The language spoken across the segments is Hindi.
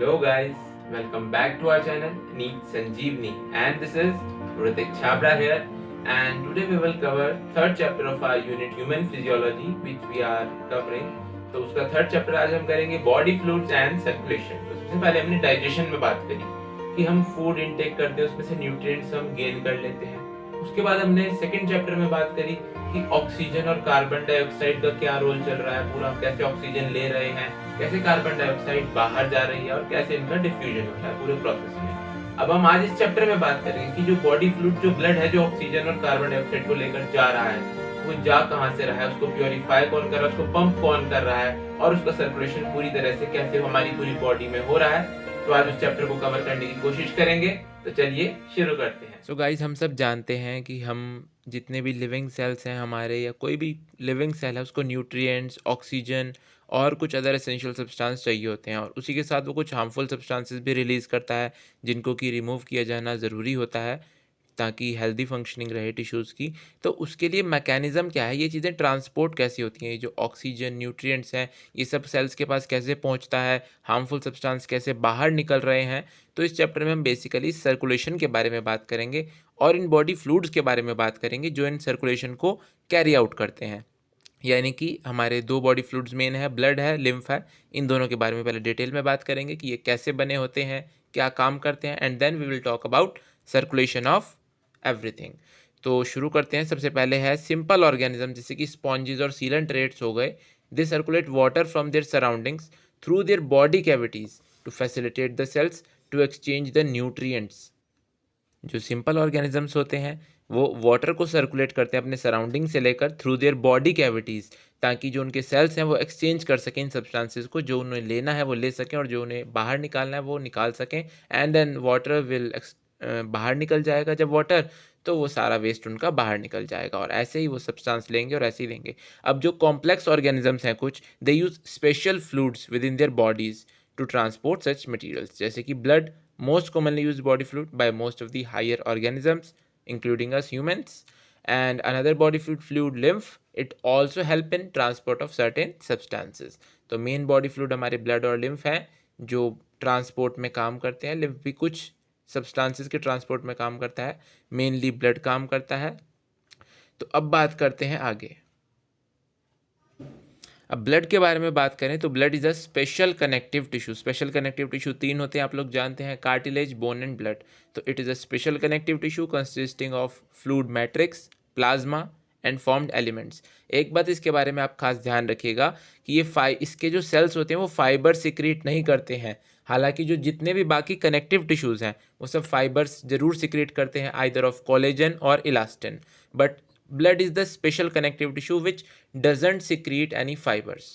Hello guys, welcome back to our channel Neat Sanjeevni, and this is Ritik Chabra here, and today we will cover third chapter of our unit Human Physiology which we are covering. तो उसका थर्ड चैप्टर आज हम करेंगे बॉडी फ्लूइड्स एंड सर्कुलेशन। तो सबसे पहले हमने डाइजेशन में बात करी कि हम फूड इनटेक करते हैं, उसमें से न्यूट्रिएंट्स हम गेन कर लेते हैं। उसके बाद हमने सेकंड चैप्टर में बात करी कि ऑक्सीजन और कार्बन डाइऑक्साइड का क्या रोल चल रहा है, पूरा कैसे ऑक्सीजन ले रहे हैं, कैसे कार्बन डाइऑक्साइड बाहर जा रही है और कैसे इनका डिफ्यूजन होता है पूरे प्रोसेस में। अब हम आज इस चैप्टर में बात करेंगे कि जो बॉडी फ्लूइड, जो ब्लड है, जो ऑक्सीजन और कार्बन डाइऑक्साइड को लेकर जा रहा है, वो जा कहां से रहा है, उसको प्योरीफाई कौन कर रहा है, उसको पंप कौन कर रहा है और उसका सर्कुलेशन पूरी तरह से कैसे हमारी पूरी बॉडी में हो रहा है। तो आज उस चैप्टर को कवर करने की कोशिश करेंगे। तो चलिए शुरू करते हैं। सो गाइज, हम सब जानते हैं कि हम जितने भी लिविंग सेल्स हैं हमारे, या कोई भी लिविंग सेल है, उसको न्यूट्रिएंट्स, ऑक्सीजन और कुछ अदर एसेंशियल सब्सटेंस चाहिए होते हैं, और उसी के साथ वो कुछ हार्मफुल सब्सटेंसेस भी रिलीज़ करता है जिनको कि रिमूव किया जाना ज़रूरी होता है ताकि हेल्दी फंक्शनिंग रहे टिश्यूज़ की। तो उसके लिए मैकेनिज़्म क्या है, ये चीज़ें ट्रांसपोर्ट कैसी होती हैं, ये जो ऑक्सीजन, न्यूट्रिएंट्स हैं, ये सब सेल्स के पास कैसे पहुंचता है, हार्मफुल सब्सटेंस कैसे बाहर निकल रहे हैं। तो इस चैप्टर में हम बेसिकली सर्कुलेशन के बारे में बात करेंगे और इन बॉडी फ्लूइड्स के बारे में बात करेंगे जो इन सर्कुलेशन को कैरी आउट करते हैं। यानी कि हमारे दो बॉडी फ्लूइड्स मेन है, ब्लड है, लिम्फ है। इन दोनों के बारे में पहले डिटेल में बात करेंगे कि ये कैसे बने होते हैं, क्या काम करते हैं, and then we will talk about circulation of everything. तो शुरू करते हैं। सबसे पहले है सिंपल ऑर्गेनिज्म, जैसे कि स्पॉन्जेस और सीलेंट्रेट्स हो गए। They circulate water from their surroundings through their body cavities to facilitate the cells to exchange the nutrients. जो सिंपल ऑर्गेनिजम्स होते हैं वो वाटर को सर्कुलेट करते हैं अपने सराउंडिंग से लेकर थ्रू देयर बॉडी कैविटीज़, ताकि जो उनके सेल्स हैं वो एक्सचेंज कर सकें इन सब्सटेंसेस को, जो उन्हें लेना है वो ले सकें और जो उन्हें बाहर निकालना है वो निकाल सकें। एंड देन वाटर विल बाहर निकल जाएगा। जब वाटर, तो वो सारा वेस्ट उनका बाहर निकल जाएगा और ऐसे ही वो सब्सटेंस लेंगे और ऐसे ही लेंगे। अब जो कॉम्प्लेक्स ऑर्गेनिजम्स हैं कुछ, they use special fluids within their bodies to transport such materials, जैसे कि blood, most commonly used body fluid by most of the higher organisms including us humans, and another body fluid lymph, it also help in transport of certain substances। तो मेन बॉडी फ्लूइड हमारे ब्लड और लिम्फ हैं जो ट्रांसपोर्ट में काम करते हैं। लिम्फ भी कुछ सब्सटेंसेस के ट्रांसपोर्ट में काम करता है, मेनली ब्लड काम करता है। तो अब बात करते हैं आगे। अब ब्लड के बारे में बात करें तो blood is a special connective tissue. Special connective tissue तीन होते हैं, आप लोग जानते हैं, कार्टिलेज, बोन एंड ब्लड। तो it is a special connective tissue consisting of fluid matrix, plasma and formed elements. एक बात इसके बारे में आप खास ध्यान रखिएगा कि ये इसके जो सेल्स होते हैं वो फाइबर सिक्रीट नहीं करते हैं। हालांकि जो जितने भी बाकी कनेक्टिव टिश्यूज़ हैं वो सब फाइबर्स जरूर सिक्रीट करते हैं, आइदर ऑफ कोलेजन और elastin, but blood is the special connective tissue which doesn't secrete any fibers।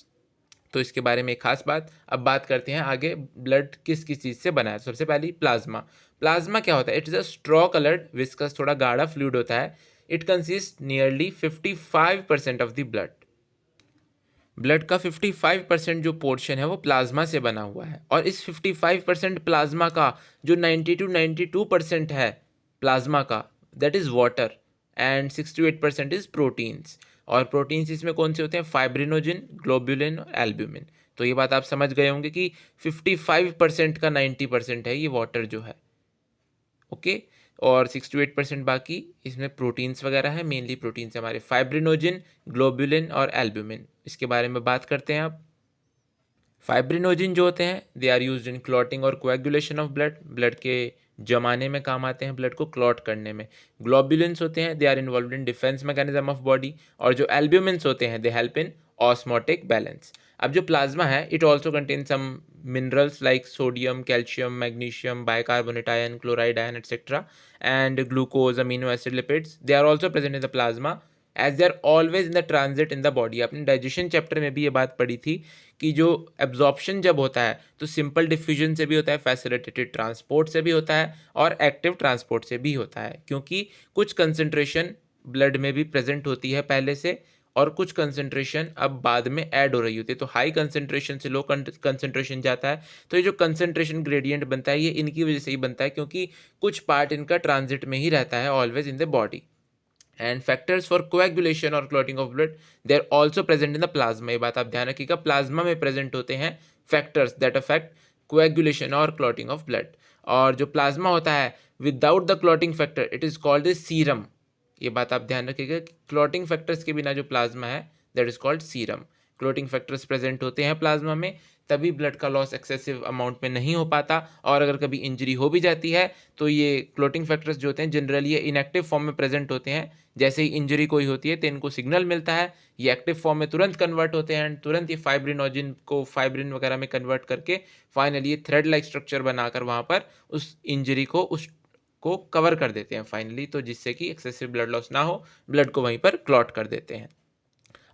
तो इसके बारे में एक खास बात। अब बात करते हैं आगे, ब्लड किस किस चीज़ से बना है। सबसे पहली प्लाज्मा। प्लाज्मा क्या होता है? It is a straw coloured viscous, थोड़ा गाढ़ा फ्लूइड होता है। It consist nearly 55% of the blood. Blood का 55% जो पोर्शन है वो प्लाज्मा से बना हुआ है, और इस 55% प्लाज्मा का जो 90 to 92% है प्लाज्मा का, that is water, and 6 to 8% is proteins. और प्रोटीन्स इसमें कौन से होते हैं? फाइब्रिनोजिन, ग्लोबुलिन और एल्ब्यूमिन। तो ये बात आप समझ गए होंगे कि 55% का 90% है ये वाटर जो है, ओके। और 6 to 8% बाकी इसमें प्रोटीन्स वगैरह है। मेनली प्रोटीन्स हमारे फाइब्रिनोजिन, ग्लोबुलिन और एल्ब्यूमिन। इसके बारे में बात करते हैं आप। फाइब्रिनोजिन जो होते हैं, they are used in clotting और कोएगुलेशन ऑफ ब्लड। ब्लड के जमाने में काम आते हैं, ब्लड को क्लॉट करने में। ग्लोबुलिन्स होते हैं, they are involve in defence mechanism of body. और जो एल्ब्यूमिन्स होते हैं, they help in osmotic balance. अब जो प्लाज्मा है, it also contain some minerals like sodium, calcium, magnesium, bicarbonate ion, chloride ion etcetera, and glucose, amino acid, lipids, they are also present in the plasma as they are always in the transit in the body. अपने डाइजेशन चैप्टर में भी ये बात पढ़ी थी कि जो एब्जॉर्प्शन जब होता है तो सिंपल डिफ्यूजन से भी होता है, फैसिलिटेटेड ट्रांसपोर्ट से भी होता है और एक्टिव ट्रांसपोर्ट से भी होता है, क्योंकि कुछ कंसंट्रेशन ब्लड में भी प्रेजेंट होती है पहले से और कुछ कंसंट्रेशन अब बाद में ऐड हो रही होती है। तो हाई कंसंट्रेशन से लो कंसंट्रेशन जाता है, तो ये जो कंसंट्रेशन ग्रेडियंट बनता है ये इनकी वजह से ही बनता है, क्योंकि कुछ पार्ट इनका ट्रांजिट में ही रहता है always in the body. And factors for coagulation और clotting of blood, they are also present in the plasma. ये बात आप ध्यान रखिएगा, प्लाज्मा में प्रेजेंट होते हैं फैक्टर्स दैट अफेक्ट कोएगुलेशन और क्लॉटिंग ऑफ ब्लड। और जो प्लाज्मा होता है without the clotting factor it is called a serum. ये बात आप ध्यान रखिएगा कि क्लॉटिंग फैक्टर्स के बिना जो प्लाज्मा है that is called serum. Clotting factors present होते हैं प्लाज्मा में, तभी ब्लड का लॉस एक्सेसिव अमाउंट में नहीं हो पाता। और अगर कभी इंजरी हो भी जाती है तो ये क्लॉटिंग फैक्टर्स जो होते हैं जनरली ये इनएक्टिव फॉर्म में प्रेजेंट होते हैं। जैसे ही इंजरी कोई होती है तो इनको सिग्नल मिलता है, ये एक्टिव फॉर्म में तुरंत कन्वर्ट होते हैं एंड तुरंत ये फाइब्रिनोजिन को फाइब्रिन वगैरह में कन्वर्ट करके फाइनली ये थ्रेड लाइक स्ट्रक्चर बनाकर वहाँ पर उस इंजरी को को कवर कर देते हैं फाइनली, तो जिससे कि एक्सेसिव ब्लड लॉस ना हो, ब्लड को वहीं पर क्लॉट कर देते हैं।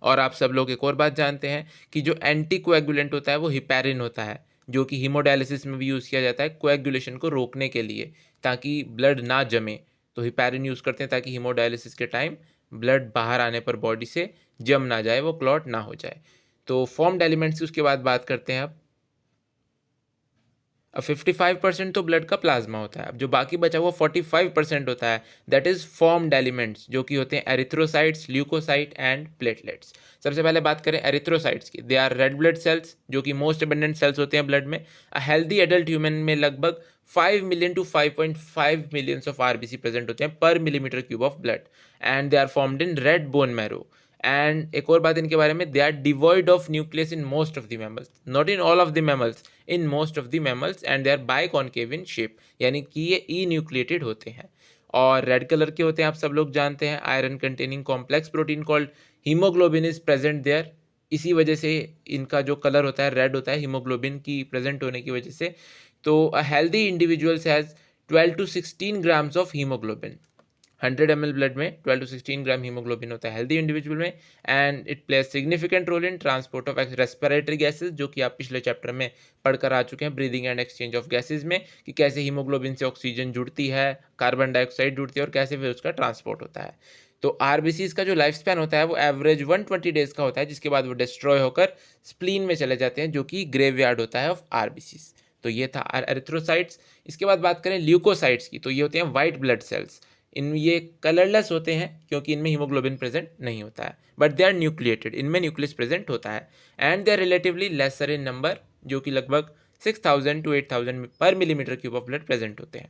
और आप सब लोग एक और बात जानते हैं कि जो एंटी कोएगुलेंट होता है वो हिपैरिन होता है, जो कि हीमोडायलिसिस में भी यूज़ किया जाता है कोएगुलेशन को रोकने के लिए, ताकि ब्लड ना जमे। तो हिपैरिन यूज़ करते हैं ताकि हीमोडायलिसिस के टाइम ब्लड बाहर आने पर बॉडी से जम ना जाए, वो क्लॉट ना हो जाए। तो फॉर्म्ड एलिमेंट्स की उसके बाद बात करते हैं अब 55% तो ब्लड का प्लाज्मा होता है। अब जो बाकी बचा हुआ 45% होता है दैट इज़ फॉर्म्ड एलिमेंट्स, जो कि होते हैं एरिथ्रोसाइट्स, ल्यूकोसाइट एंड प्लेटलेट्स। सबसे पहले बात करें एरिथ्रोसाइट्स की, they are red blood cells, जो कि मोस्ट एबंडेंट सेल्स होते हैं ब्लड में। अ हेल्दी एडल्ट ह्यूमन में लगभग 5 million to 5.5 millions of RBC present होते हैं पर millimetre cube of blood and they are formed in red bone marrow. And एक और बात इनके बारे में, they are devoid of nucleus in most of the mammals, not in all of the mammals, in most of the mammals, and they are biconcave in shape, यानी कि ये ई न्यूक्लिएटेड होते हैं। और रेड कलर के होते हैं, आप सब लोग जानते हैं, iron containing complex protein called haemoglobin is present there. इसी वजह से इनका जो कलर होता है रेड होता है, हीमोग्लोबिन की प्रेजेंट होने की वजह से। तो a healthy individuals has 12 to 16 grams of haemoglobin. 100 ml blood में 12 to 16 ग्राम हीमोग्लोबिन होता है हेल्दी इंडिविजुअल में, and it plays significant role in transport of respiratory gases, जो कि आप पिछले चैप्टर में पढ़कर आ चुके हैं, breathing and exchange of gases में, कि कैसे हीमोग्लोबिन से ऑक्सीजन जुड़ती है, कार्बन डाइऑक्साइड जुड़ती है और कैसे फिर उसका ट्रांसपोर्ट होता है। तो आरबीसीज का जो लाइफ स्पैन होता है वो एवरेज 120 डेज का होता है, जिसके बाद वो डिस्ट्रॉय होकर स्प्लीन में चले जाते हैं, जो कि ग्रेवयार्ड होता है ऑफ आरबीसीज। तो ये था एरिथ्रोसाइट्स। इसके बाद बात करें ल्यूकोसाइट्स की, तो ये होते हैं वाइट ब्लड सेल्स। इन ये कलरलेस होते हैं क्योंकि इनमें हीमोग्लोबिन प्रेजेंट नहीं होता है, बट दे आर न्यूक्लिएटेड, इनमें न्यूक्लियस प्रेजेंट होता है and they are relatively lesser in number, जो कि लगभग 6000 to 8000 per millimetre cube of blood present होते हैं।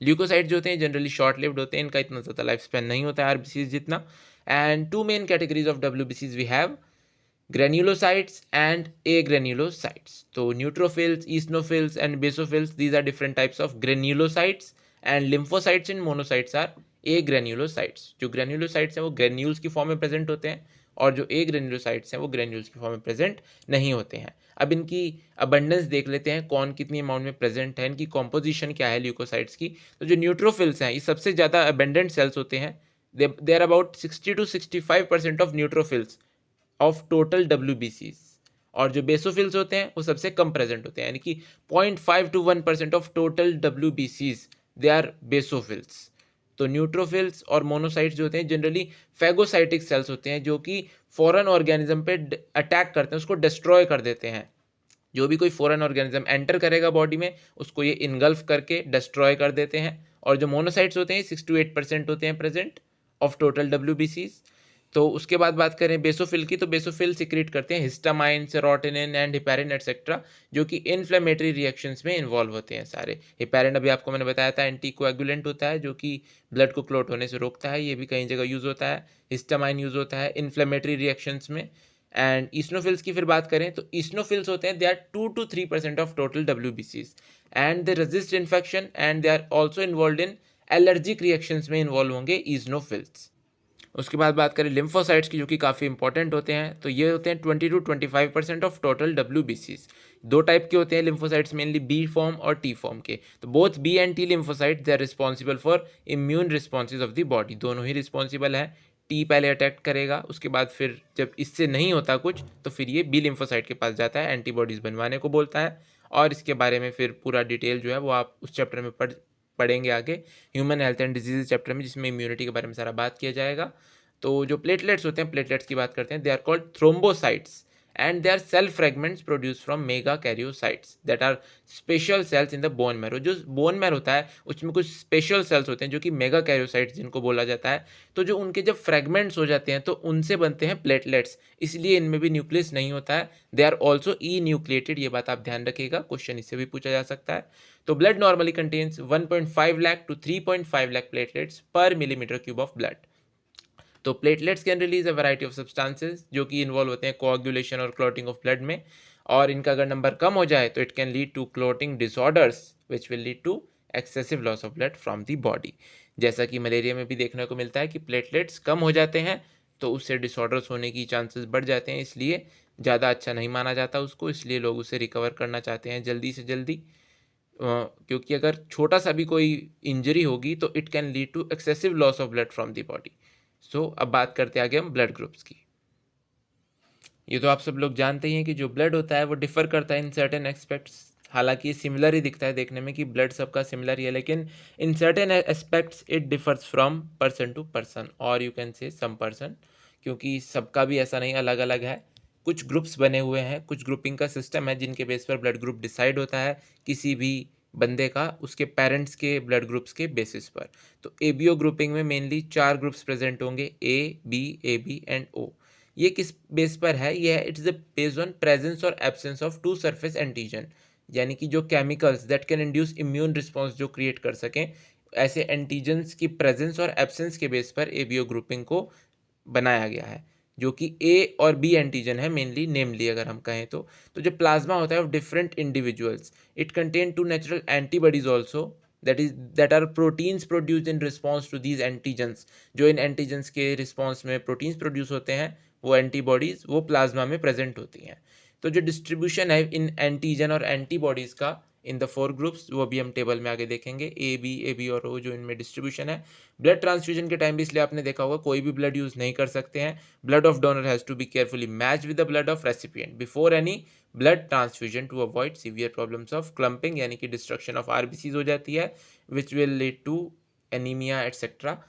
ल्यूकोसाइट जो होते हैं जनरली शॉर्ट लिव्ड होते हैं, इनका इतना ज़्यादा लाइफ स्पैन नहीं होता है आरबीसीज जितना। And two main categories of डब्ल्यूबीसीज we have granulocytes and agranulocytes. So neutrophils, eosinophils and basophils, these are different types of granulocytes, and lymphocytes and monocytes are agranulocytes. जो granulocytes हैं वो granules की फॉर्म में प्रेजेंट होते हैं और जो agranulocytes हैं वो granules की फॉर्म में प्रेजेंट नहीं होते हैं। अब इनकी अबंडेंस देख लेते हैं, कौन कितनी अमाउंट में प्रेजेंट है, इनकी कॉम्पोजिशन क्या है ल्यूकोसाइट्स की। तो जो न्यूट्रोफिल्स हैं ये सबसे ज़्यादा अबंडेंट सेल्स होते हैं, they are about 60 to 65% of neutrophils of total WBCs। और जो बेसोफिल्स होते हैं वो सबसे कम प्रेजेंट होते हैं, यानी कि 0.5 to 1% of total WBCs they are basophils. तो न्यूट्रोफिल्स और मोनोसाइट्स जो होते हैं जनरली फैगोसाइटिक सेल्स होते हैं, जो कि फॉरेन ऑर्गेनिज्म पे अटैक करते हैं, उसको डिस्ट्रॉय कर देते हैं। जो भी कोई फॉरेन ऑर्गेनिज्म एंटर करेगा बॉडी में उसको ये इनगल्फ करके डिस्ट्रॉय कर देते हैं। और जो मोनोसाइट्स होते हैं 6 to 8% होते हैं प्रेजेंट ऑफ टोटल WBCs। तो उसके बाद बात करें बेसोफिल की, तो बेसोफिल सिक्रीट करते हैं histamine, serotonin and heparin etcetera, जो कि इन्फ्लेमेटरी रिएक्शंस में इन्वॉल्व होते हैं सारे। हिपैरिन अभी आपको मैंने बताया था एंटी कोएगुलेंट होता है, जो कि ब्लड को क्लॉट होने से रोकता है, ये भी कई जगह यूज़ होता है। हिस्टामाइन यूज़ होता है इन्फ्लेमेटरी रिएक्शंस में। एंड ईस्नोफिल्स की फिर बात करें तो ईस्नोफिल्स होते हैं they are 2 to 3% of total WBCs and they resist infection and they are also involve in allergic reactions में इन्वॉल्व होंगे ईस्नोफिल्स। उसके बाद बात करें लिम्फोसाइट्स की, जो कि काफ़ी इंपॉर्टेंट होते हैं, तो ये होते हैं 20 to 25% ऑफ टोटल WBCs। दो टाइप के होते हैं लिम्फोसाइट्स, मेनली बी फॉर्म और टी फॉर्म के। तो both B and T lymphocytes they are responsible for immune responses of the body, दोनों ही रिस्पॉन्सिबल हैं। टी पहले अटैक करेगा, उसके बाद फिर जब इससे नहीं होता कुछ तो फिर ये बी लिम्फोसाइट के पास जाता है, एंटीबॉडीज़ बनवाने को बोलता है। और इसके बारे में फिर पूरा डिटेल जो है वो आप उस चैप्टर में पढ़ेंगे आगे, human health and disease chapter में, जिसमें इम्यूनिटी के बारे में सारा बात किया जाएगा। तो जो प्लेटलेट्स होते हैं, प्लेटलेट्स की बात करते हैं, they are called thrombocytes and they are cell fragments produced from megakaryocytes that are special cells in the bone marrow. जो बोन मैरो होता है उसमें कुछ स्पेशल सेल्स होते हैं जो कि मेगाकैरियोसाइट्स जिनको बोला जाता है, तो जो उनके जब फ्रेगमेंट्स हो जाते हैं तो उनसे बनते हैं प्लेटलेट्स, इसलिए इनमें भी न्यूक्लियस नहीं होता है. They are also enucleated, ये बात आप ध्यान रखिएगा, क्वेश्चन इससे भी पूछा जा सकता है. तो blood normally contains 1.5 lakh to 3.5 lakh platelets per millimetre cube of blood. तो platelets can release a variety of substances जो कि इन्वॉल्व होते हैं कोआगुलेशन और क्लॉटिंग ऑफ ब्लड में, और इनका अगर नंबर कम हो जाए तो it can lead to clotting disorders which will lead to excessive loss of blood from the body. जैसा कि मलेरिया में भी देखने को मिलता है कि प्लेटलेट्स कम हो जाते हैं तो उससे डिसऑर्डर्स होने की चांसेस बढ़ जाते हैं, इसलिए ज़्यादा अच्छा नहीं माना जाता उसको, इसलिए लोग उसे रिकवर करना चाहते हैं जल्दी से जल्दी. क्योंकि अगर छोटा सा भी कोई इंजरी होगी तो it can lead to excessive loss of blood from the body. So अब बात करते हैं आगे हम ब्लड ग्रुप्स की. ये तो आप सब लोग जानते ही हैं कि जो ब्लड होता है वो डिफर करता है इन सर्टेन एस्पेक्ट्स. हालांकि सिमिलर ही दिखता है देखने में कि ब्लड सबका सिमिलर ही है, लेकिन in certain aspects it differs from person to person, और you can say some person, क्योंकि सबका भी ऐसा नहीं, अलग अलग है. कुछ ग्रुप्स बने हुए हैं, कुछ ग्रुपिंग का सिस्टम है जिनके बेस पर ब्लड ग्रुप डिसाइड होता है किसी भी बंदे का उसके पेरेंट्स के ब्लड ग्रुप्स के बेसिस पर. तो एबीओ ग्रुपिंग में मेनली 4 ग्रुप्स प्रेजेंट होंगे, ए बी एंड ओ. ये किस बेस पर है? ये है it is based on presence और एब्सेंस ऑफ 2 सरफेस एंटीजन, यानी कि जो chemicals that can induce immune response जो क्रिएट कर सकें, ऐसे एंटीजन्स की प्रेजेंस और एब्सेंस के बेस पर एबीओ ग्रुपिंग को बनाया गया है, जो कि ए और बी एंटीजन है मेनली, नेमली अगर हम कहें तो. जो प्लाज्मा होता है of different individuals, it contain 2 natural antibodies also that are proteins produced in response to these antigens. जो इन एंटीजन्स के रिस्पॉन्स में प्रोटीन्स प्रोड्यूस होते हैं वो एंटीबॉडीज़ वो प्लाज्मा में प्रेजेंट होती हैं. तो जो डिस्ट्रीब्यूशन है इन एंटीजन और एंटीबॉडीज़ का इन द 4 ग्रुप्स, वो भी हम टेबल में आगे देखेंगे, ए बी और ओ जो इनमें डिस्ट्रीब्यूशन है. ब्लड ट्रांसफ्यूजन के टाइम भी इसलिए आपने देखा होगा कोई भी ब्लड यूज़ नहीं कर सकते हैं. Blood of donor has to be carefully match with the blood of recipient before any blood transfusion to avoid severe problems of clumping, यानी कि डिस्ट्रक्शन ऑफ आरबीसीज हो जाती है which will lead to anaemia etcetera.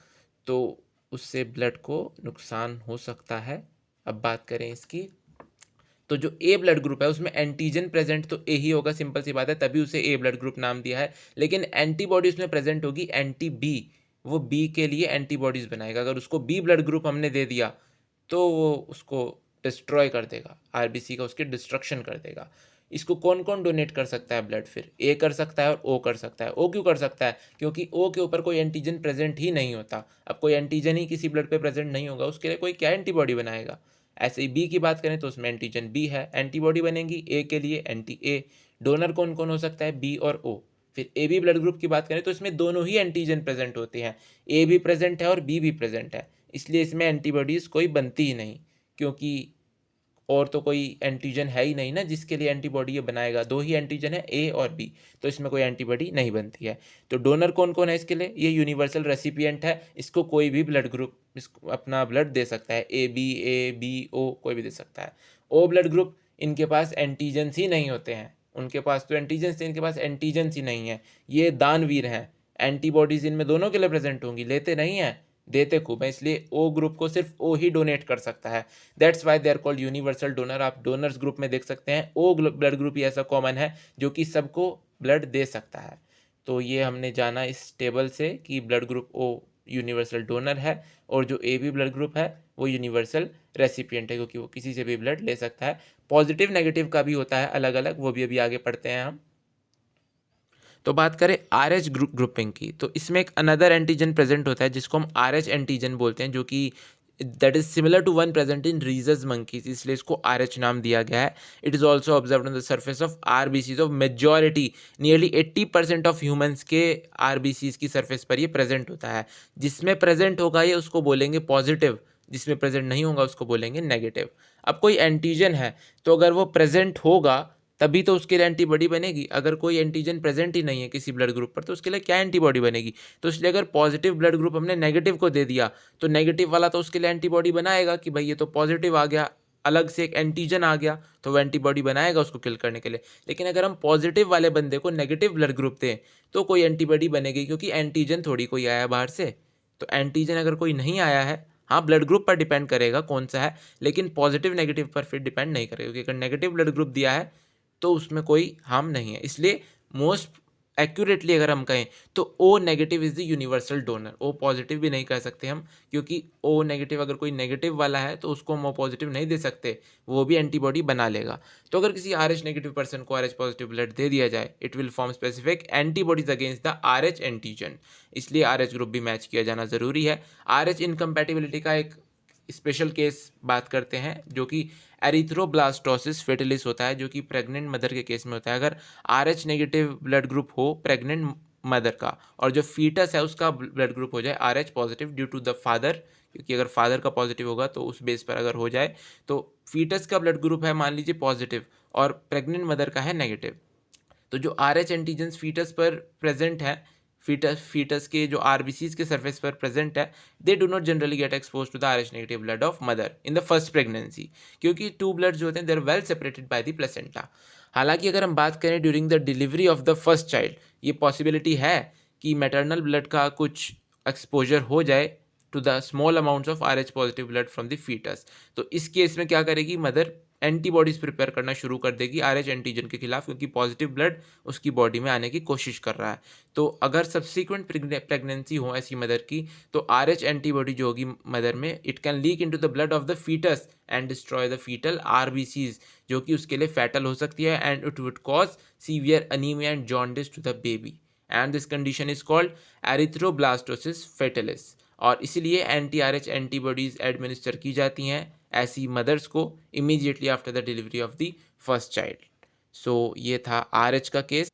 तो उससे ब्लड को नुकसान हो सकता है. अब बात करें इसकी, तो जो ए ब्लड ग्रुप है उसमें एंटीजन प्रेजेंट तो ए ही होगा, सिंपल सी बात है, तभी उसे ए ब्लड ग्रुप नाम दिया है. लेकिन एंटीबॉडी उसमें प्रेजेंट होगी एंटी बी, वो बी के लिए एंटीबॉडीज़ बनाएगा. अगर उसको बी ब्लड ग्रुप हमने दे दिया तो वो उसको डिस्ट्रॉय कर देगा, आरबीसी का उसकी डिस्ट्रक्शन कर देगा. इसको कौन कौन डोनेट कर सकता है ब्लड? फिर ए कर सकता है और ओ कर सकता है. ओ क्यों कर सकता है? क्योंकि ओ के ऊपर कोई एंटीजन प्रेजेंट ही नहीं होता. अब कोई एंटीजन ही किसी ब्लड पे प्रेजेंट नहीं होगा, उसके लिए कोई क्या एंटीबॉडी बनाएगा? ऐसे ही बी की बात करें तो उसमें एंटीजन बी है, एंटीबॉडी बनेगी ए के लिए एंटी ए. डोनर कौन कौन हो सकता है? बी और ओ. फिर ए बी ब्लड ग्रुप की बात करें तो इसमें दोनों ही एंटीजन प्रेजेंट होते हैं, ए भी प्रेजेंट है और बी भी प्रेजेंट है, इसलिए इसमें एंटीबॉडीज़ कोई बनती ही नहीं, क्योंकि और तो कोई एंटीजन है ही नहीं ना जिसके लिए एंटीबॉडी ये बनाएगा. 2 ही एंटीजन है, ए और बी, तो इसमें कोई एंटीबॉडी नहीं बनती है. तो डोनर कौन कौन है इसके लिए? ये यूनिवर्सल रेसिपिएंट है, इसको कोई भी ब्लड ग्रुप इसको अपना ब्लड दे सकता है, ए बी ओ कोई भी दे सकता है. ओ ब्लड ग्रुप, इनके पास एंटीजन्स ही नहीं होते हैं, उनके पास तो एंटीजन्स थे, इनके पास एंटीजन्स ही नहीं है. ये दानवीर हैं, एंटीबॉडीज़ इनमें दोनों के लिए प्रेजेंट होंगी, लेते नहीं हैं, देते खूब है, इसलिए ओ ग्रुप को सिर्फ ओ ही डोनेट कर सकता है. That's why they are called universal donor. आप डोनर्स ग्रुप में देख सकते हैं ओ ब्लड ग्रुप ही ऐसा कॉमन है जो कि सबको ब्लड दे सकता है. तो ये हमने जाना इस टेबल से कि blood group O universal donor है और जो ए बी ब्लड ग्रुप है वो यूनिवर्सल रेसिपिएंट है, क्योंकि वो किसी से भी ब्लड ले सकता है. पॉजिटिव नेगेटिव का भी होता है अलग अलग, वो भी अभी आगे पढ़ते हैं हम. तो बात करें आर एच ग्रुपिंग की, तो इसमें एक अनदर एंटीजन प्रेजेंट होता है जिसको हम आर एच एंटीजन बोलते हैं, जो कि that is similar to one present in rhesus monkeys, इसलिए इसको आर एच नाम दिया गया है. It is also observe on the surface of R B Cs of majority, nearly 80% of humans के आर बी सीज की सर्फेस पर ये प्रेजेंट होता है. जिसमें प्रेजेंट होगा ये उसको बोलेंगे पॉजिटिव, जिसमें प्रेजेंट नहीं होगा उसको बोलेंगे नेगेटिव. अब कोई एंटीजन है तो अगर वो प्रेजेंट होगा तभी तो उसके लिए एंटीबॉडी बनेगी. अगर कोई एंटीजन प्रेजेंट ही नहीं है किसी ब्लड ग्रुप पर तो उसके लिए क्या एंटीबॉडी बनेगी? तो इसलिए अगर पॉजिटिव ब्लड ग्रुप हमने नेगेटिव को दे दिया तो नेगेटिव वाला तो उसके लिए एंटीबॉडी बनाएगा कि भाई ये तो पॉजिटिव आ गया, अलग से एक एंटीजन आ गया, तो वो एंटीबॉडी बनाएगा उसको किल करने के लिए. लेकिन अगर हम पॉजिटिव वाले बंदे को नेगेटिव ब्लड ग्रुप दें तो कोई एंटीबॉडी बनेगी, क्योंकि एंटीजन थोड़ी कोई आया बाहर से. तो एंटीजन अगर कोई नहीं आया है, हाँ ब्लड ग्रुप पर डिपेंड करेगा कौन सा है, लेकिन पॉजिटिव नेगेटिव पर फिर डिपेंड नहीं करेगा, क्योंकि अगर नेगेटिव ब्लड ग्रुप दिया है तो उसमें कोई हार्म नहीं है। इसलिए मोस्ट एक्यूरेटली अगर हम कहें तो O negative is the universal donor. O positive भी नहीं कह सकते हम, क्योंकि ओ नेगेटिव अगर कोई नेगेटिव वाला है तो उसको हम ओ पॉजिटिव नहीं दे सकते, वो भी एंटीबॉडी बना लेगा। तो अगर किसी आर एच नेगेटिव पर्सन को आर एच पॉजिटिव ब्लड दे दिया जाए, it will form specific antibodies against the R H antigen. इसलिए आर एच ग्रुप भी मैच किया जाना ज़रूरी है। आर एच इनकम्पैटिबिलिटी का एक स्पेशल केस बात करते हैं, जो कि एरिथ्रोब्लास्टोसिस फेटिलिस होता है, जो कि प्रेग्नेंट मदर के केस में होता है। अगर are H negative blood group हो प्रेग्नेंट मदर का, और जो फीटस है उसका ब्लड ग्रुप हो जाए R H positive due to the father, क्योंकि अगर फादर का पॉजिटिव होगा तो उस बेस पर अगर हो जाए, तो फीटस का ब्लड ग्रुप है मान लीजिए पॉजिटिव और प्रेग्नेंट मदर का है नेगेटिव, तो जो आर एच एंटीजेंस फीटस पर प्रेजेंट है, फीटस के जो आरबीसीज के सरफेस पर प्रेजेंट है, they do not generally get expose to the R H negative blood of mother in the first pregnancy, क्योंकि टू ब्लड जो होते हैं they are well separated by the placenta. हालांकि अगर हम बात करें during the delivery of the first child, ये पॉसिबिलिटी है कि मैटरनल ब्लड का कुछ एक्सपोजर हो जाए to the small amounts of R H positive blood from the foetus. तो इस केस में क्या करेगी मदर, एंटीबॉडीज प्रिपेयर करना शुरू कर देगी आर एच एंटीजन के खिलाफ, क्योंकि पॉजिटिव ब्लड उसकी बॉडी में आने की कोशिश कर रहा है। तो अगर सब्सिक्वेंट प्रेगनेंसी हो ऐसी मदर की, तो आर एच एंटीबॉडी जो होगी मदर में, it can leak into the blood of the foetus and destroy the foetal RBCs, जो कि उसके लिए फैटल हो सकती है, and it would cause severe anaemia and jaundice to the baby, and this condition is called erythroblastosis fetalis. और इसीलिए anti R H antibodies administer की जाती हैं ऐसी मदर्स को immediately after the delivery of the first child. So ये था आर एच का केस।